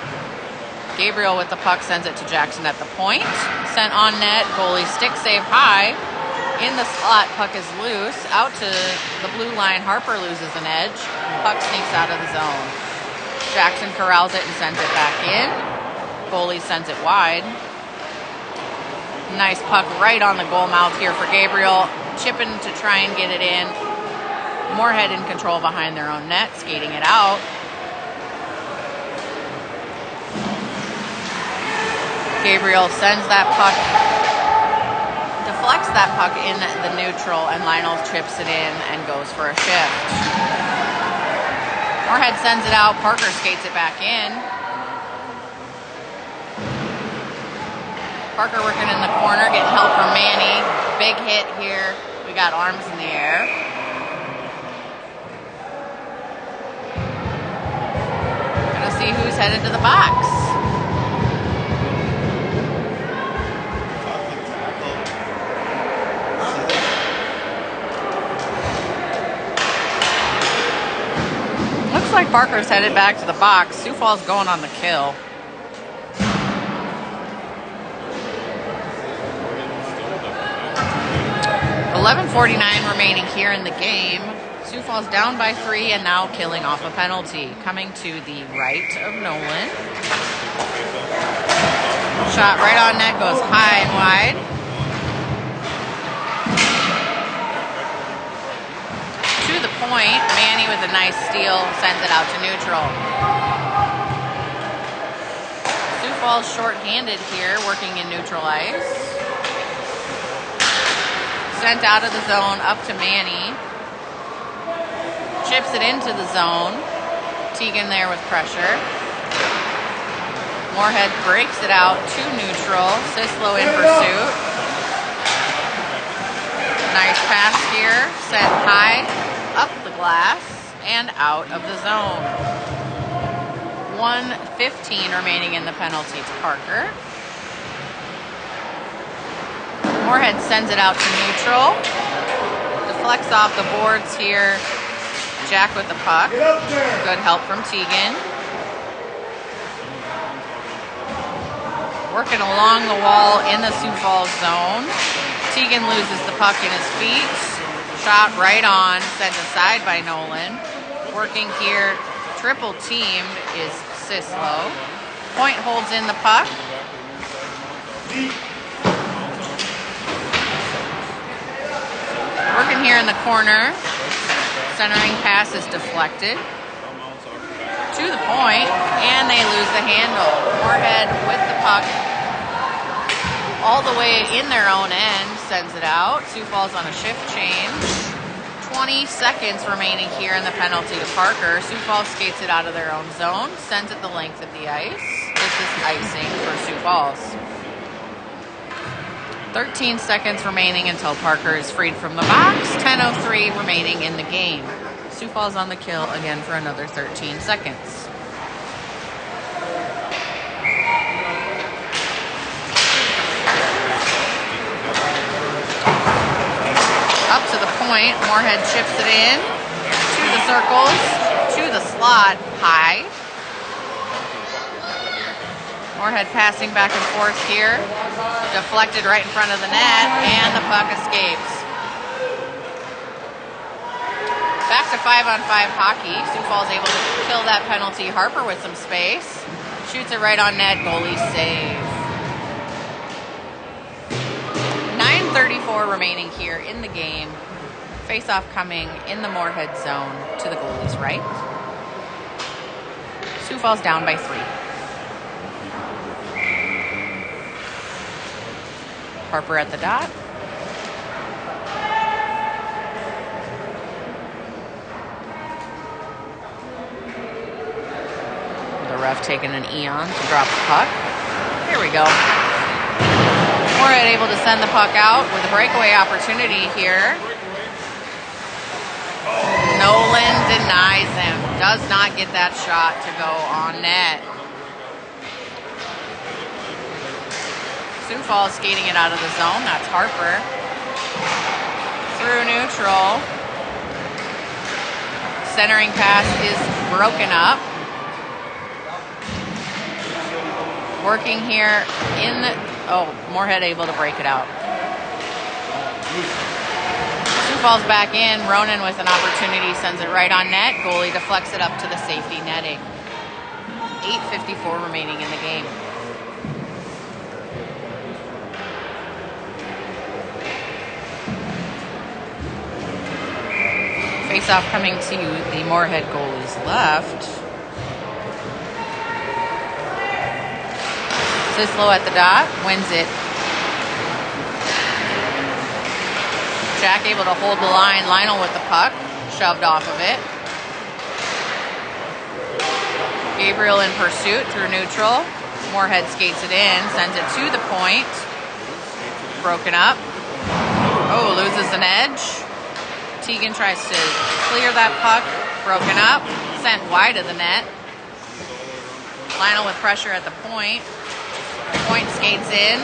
S1: Gabriel with the puck sends it to Jackson at the point. Sent on net, goalie stick save high. In the slot, puck is loose. Out to the blue line, Harper loses an edge. Puck sneaks out of the zone. Jackson corrals it and sends it back in. Goalie sends it wide. Nice puck right on the goal mouth here for Gabriel. Chipping to try and get it in. Moorhead in control behind their own net, skating it out. Gabriel sends that puck, deflects that puck in the neutral, and Lionel chips it in and goes for a shift. Moorhead sends it out. Parker skates it back in. Parker working in the corner, getting help from Manny. Big hit here. We got arms in the air. Gonna see who's headed to the box. Looks like Parker's headed back to the box. Sioux Falls going on the kill. .11:49 remaining here in the game. Sioux Falls down by 3 and now killing off a penalty. Coming to the right of Nolan. Shot right on net, goes high and wide. To the point, Manny with a nice steal sends it out to neutral. Falls short-handed here, working in neutral ice. Sent out of the zone, up to Manny. Chips it into the zone. Teigen there with pressure. Moorhead breaks it out to neutral. Sislo in pursuit. Nice pass here. Sent high, up the glass, and out of the zone. 1:15 remaining in the penalty to Parker. Moorhead sends it out to neutral. Deflects off the boards here. Jack with the puck. Good help from Teigen. Working along the wall in the Sioux Falls zone. Teigen loses the puck in his feet. Shot right on, sent aside by Nolan. Working here, triple teamed is Sislo. Point holds in the puck. Working here in the corner. Centering pass is deflected. To the point, and they lose the handle. Moorhead with the puck all the way in their own end, sends it out. Sioux Falls on a shift change. 20 seconds remaining here in the penalty to Parker. Sioux Falls skates it out of their own zone, sends it the length of the ice. This is icing for Sioux Falls. 13 seconds remaining until Parker is freed from the box. 10:03 remaining in the game. Sioux Falls on the kill again for another 13 seconds. Up to the point, Moorhead chips it in, to the circles, to the slot, high. Moorhead passing back and forth here, deflected right in front of the net, and the puck escapes. Back to 5-on-5 hockey. Sioux Falls able to kill that penalty. Harper with some space, shoots it right on net, goalie save. 9:34 remaining here in the game. Face-off coming in the Moorhead zone to the goalie's right. Sioux Falls down by 3. Harper at the dot. The ref taking an eon to drop the puck. Here we go. Moorhead able to send the puck out with a breakaway opportunity here. Nolan denies him. Does not get that shot to go on net. Sioux Falls skating it out of the zone. That's Harper. Through neutral. Centering pass is broken up. Working here in the... Oh, Moorhead able to break it out. Sioux Falls back in. Ronan with an opportunity sends it right on net. Goalie deflects it up to the safety netting. 8:54 remaining in the game. Face-off coming to the Moorhead goalie's left. Sislo at the dot, wins it. Jack able to hold the line. Lionel with the puck, shoved off of it. Gabriel in pursuit through neutral. Moorhead skates it in, sends it to the point. Broken up. Oh, loses an edge. Teigen tries to clear that puck. Broken up, sent wide of the net. Lionel with pressure at the point. Point skates in.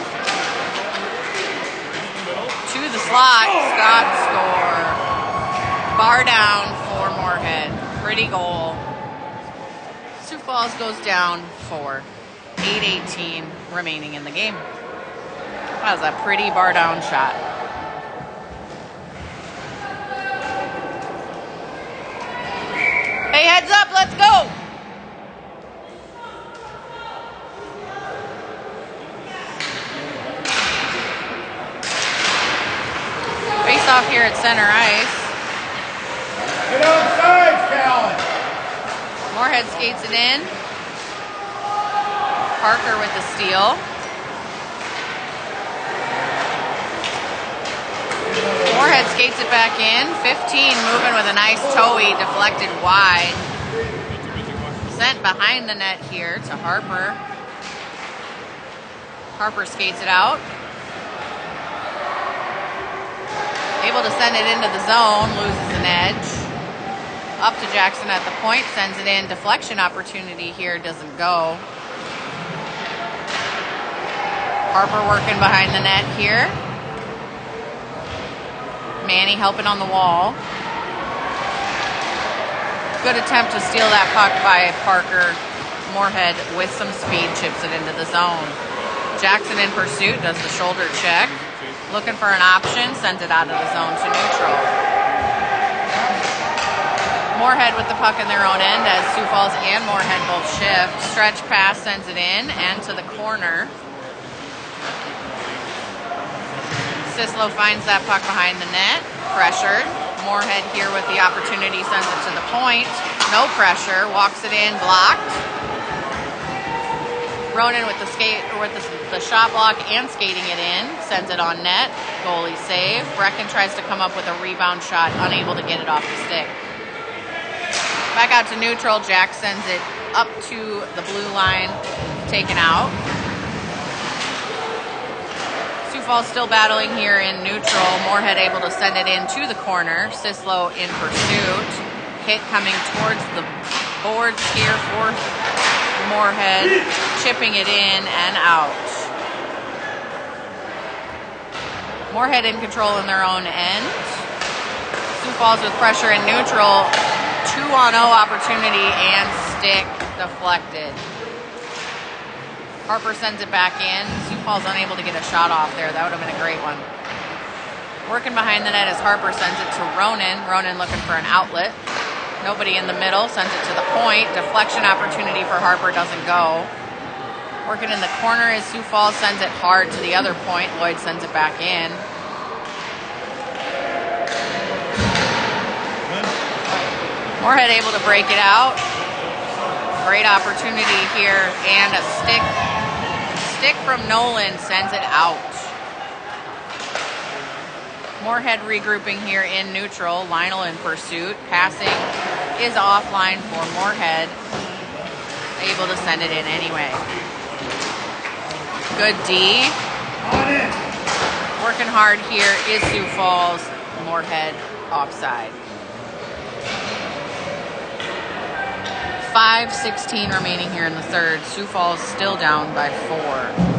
S1: To the slot. Scott score. Bar down for Moorhead. Pretty goal. Sioux Falls goes down 4. 8:18 remaining in the game. That was a pretty bar down shot. Hey, heads up, let's go! Face off here at center ice.
S2: Get outside, Callan.
S1: Moorhead skates it in. Parker with the steal. Moorhead skates it back in. 15 moving with a nice toey, deflected wide. Sent behind the net here to Harper. Harper skates it out. Able to send it into the zone, loses an edge. Up to Jackson at the point, sends it in. Deflection opportunity here, doesn't go. Harper working behind the net here. Manny helping on the wall. Good attempt to steal that puck by Parker. Moorhead with some speed chips it into the zone. Jackson in pursuit, does the shoulder check. Looking for an option, sends it out of the zone to neutral. Moorhead with the puck in their own end as Sioux Falls and Moorhead both shift. Stretch pass sends it in and to the corner. Sislo finds that puck behind the net, pressured. Moorhead here with the opportunity, sends it to the point. No pressure, walks it in, blocked. Ronan with the shot block and skating it in, sends it on net. Goalie save. Brecken tries to come up with a rebound shot, unable to get it off the stick. Back out to neutral. Jack sends it up to the blue line, taken out. Sioux Falls still battling here in neutral. Moorhead able to send it in to the corner. Sislo in pursuit. Hit coming towards the board, scare for Moorhead, chipping it in and out. Moorhead in control in their own end. Sioux Falls with pressure in neutral. 2-on-0 opportunity and stick deflected. Harper sends it back in. Sioux Falls unable to get a shot off there. That would have been a great one. Working behind the net as Harper sends it to Ronan. Ronan looking for an outlet. Nobody in the middle, sends it to the point. Deflection opportunity for Harper, doesn't go. Working in the corner as Sioux Falls sends it hard to the other point. Lloyd sends it back in. Moorhead able to break it out. Great opportunity here, and a stick from Nolan sends it out. Moorhead regrouping here in neutral. Lionel in pursuit. Passing is offline for Moorhead. Able to send it in anyway. Good D. Working hard here is Sioux Falls. Moorhead offside. 5:16 remaining here in the third. Sioux Falls still down by 4.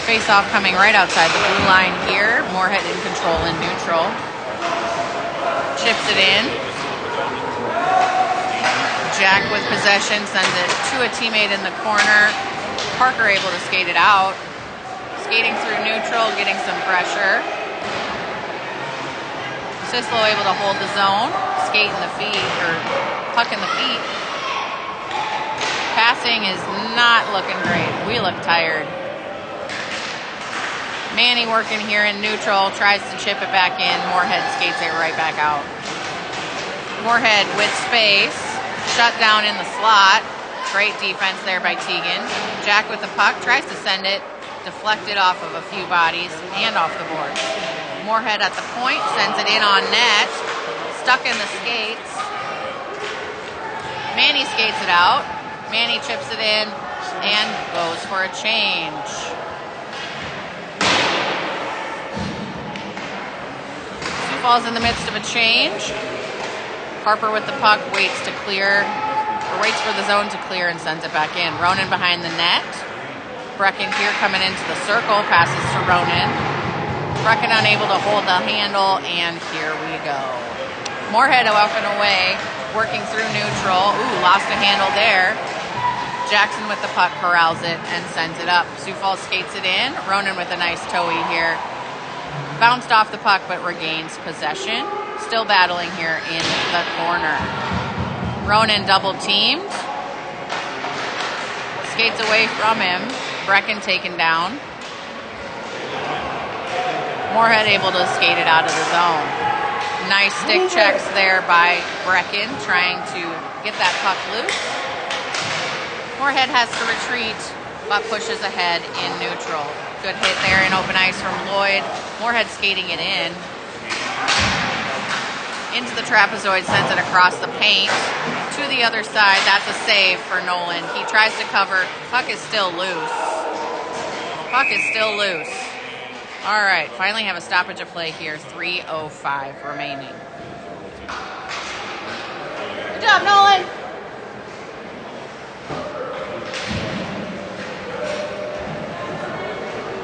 S1: Face-off coming right outside the blue line here. Moorhead in control in neutral. Chips it in. Jack with possession sends it to a teammate in the corner. Parker able to skate it out. Skating through neutral, getting some pressure. Sislo able to hold the zone. Skate in the feet, or puck in the feet. Passing is not looking great. We look tired. Manny working here in neutral, tries to chip it back in. Moorhead skates it right back out. Moorhead with space, shut down in the slot. Great defense there by Teigen. Jack with the puck, tries to send it, deflected off of a few bodies and off the board. Moorhead at the point, sends it in on net, stuck in the skates. Manny skates it out. Manny chips it in and goes for a change. Falls in the midst of a change. Harper with the puck waits for the zone to clear and sends it back in. Ronan behind the net. Brecken here coming into the circle, passes to Ronan. Brecken unable to hold the handle, and here we go. Moorhead up and away, working through neutral. Ooh, lost a handle there. Jackson with the puck corrals it and sends it up. Sioux Falls skates it in. Ronan with a nice toey here. Bounced off the puck but regains possession. Still battling here in the corner. Ronan double teamed. Skates away from him. Brecken taken down. Moorhead able to skate it out of the zone. Nice stick checks there by Brecken, trying to get that puck loose. Moorhead has to retreat, but pushes ahead in neutral. Good hit there in open ice from Lloyd. Moorhead skating it in. Into the trapezoid, sends it across the paint. To the other side, that's a save for Nolan. He tries to cover. Puck is still loose. Puck is still loose. All right, finally have a stoppage of play here. 3:05 remaining. Good job, Nolan.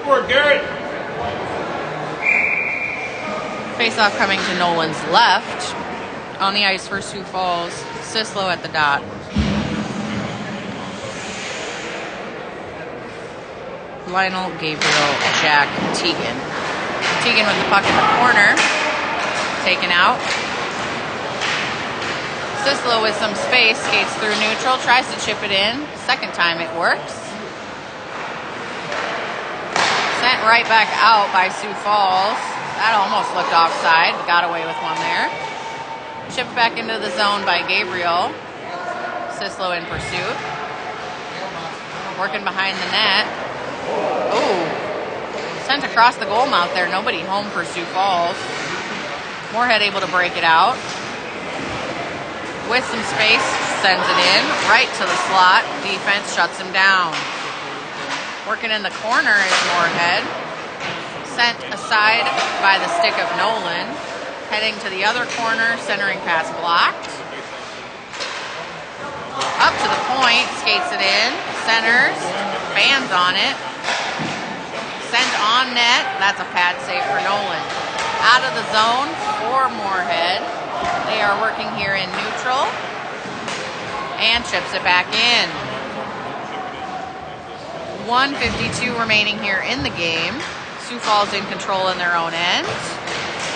S2: Forward, Garrett.
S1: Face-off coming to Nolan's left. On the ice for Sioux Falls. Sislo at the dot. Lionel, Gabriel, Jack, Teigen. Teigen with the puck in the corner. Taken out. Sislo with some space, skates through neutral, tries to chip it in. Second time it works. Sent right back out by Sioux Falls. That almost looked offside, but got away with one there. Chipped back into the zone by Gabriel. Sislo in pursuit. Working behind the net. Ooh. Sent across the goal mouth there. Nobody home for Sioux Falls. Moorhead able to break it out. With some space, sends it in. Right to the slot. Defense shuts him down. Working in the corner is Moorhead. Sent aside by the stick of Nolan. Heading to the other corner, centering pass blocked. Up to the point, skates it in, centers, bands on it. Sent on net, that's a pad save for Nolan. Out of the zone for Moorhead. They are working here in neutral. And chips it back in. 1:52 remaining here in the game. Sioux Falls in control in their own end.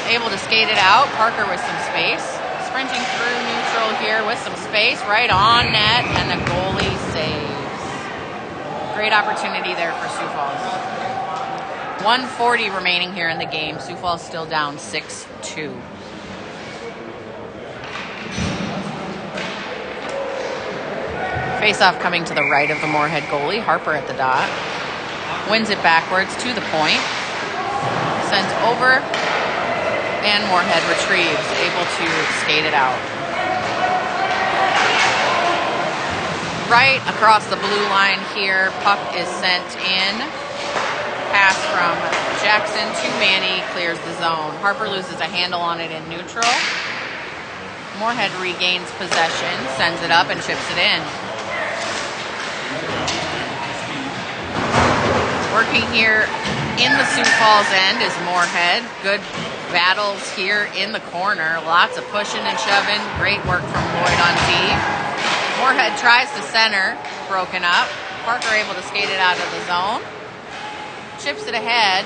S1: Able to skate it out. Parker with some space. Sprinting through neutral here with some space. Right on net, and the goalie saves. Great opportunity there for Sioux Falls. 1:40 remaining here in the game. Sioux Falls still down 6-2. Face-off coming to the right of the Moorhead goalie. Harper at the dot. Wins it backwards to the point. Sent over. And Moorhead retrieves, able to skate it out. Right across the blue line here, puck is sent in. Pass from Jackson to Manny, clears the zone. Harper loses a handle on it in neutral. Moorhead regains possession, sends it up and chips it in. Working here in the Sioux Falls end is Moorhead. Good battles here in the corner. Lots of pushing and shoving. Great work from Lloyd on D. Moorhead tries to center. Broken up. Parker able to skate it out of the zone. Chips it ahead.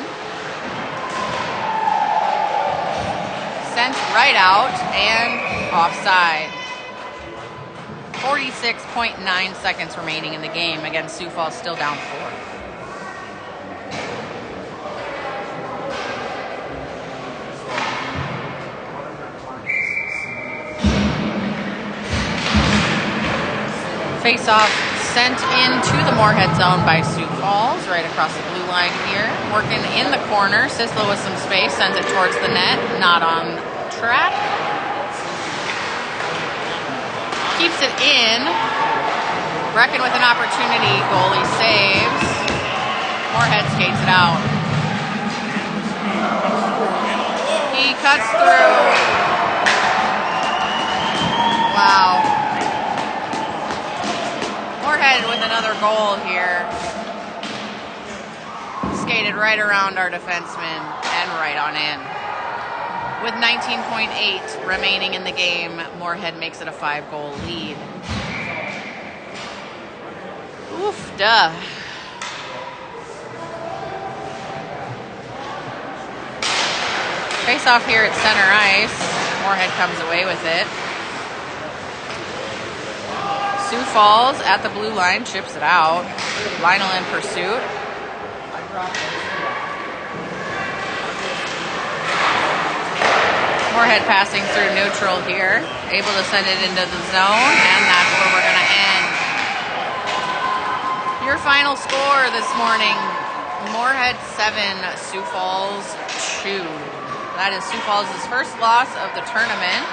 S1: Sent right out and offside. 46.9 seconds remaining in the game. Again, Sioux Falls still down 4. Face-off sent into the Moorhead zone by Sioux Falls, right across the blue line here. Working in the corner. Sislo with some space, sends it towards the net. Not on track. Keeps it in. Brecken with an opportunity. Goalie saves. Moorhead skates it out. He cuts through. Wow. Moorhead with another goal here. Skated right around our defenseman and right on in. With 19.8 remaining in the game, Moorhead makes it a 5-goal lead. Oof, duh. Face off here at center ice. Moorhead comes away with it. Sioux Falls at the blue line, chips it out. Lionel in pursuit. Moorhead passing through neutral here, able to send it into the zone, and that's where we're going to end. Your final score this morning, Moorhead 7, Sioux Falls 2. That is Sioux Falls' first loss of the tournament.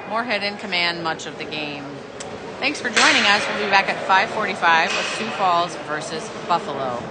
S1: Moorhead in command much of the game. Thanks for joining us. We'll be back at 5:45 with Sioux Falls versus Buffalo.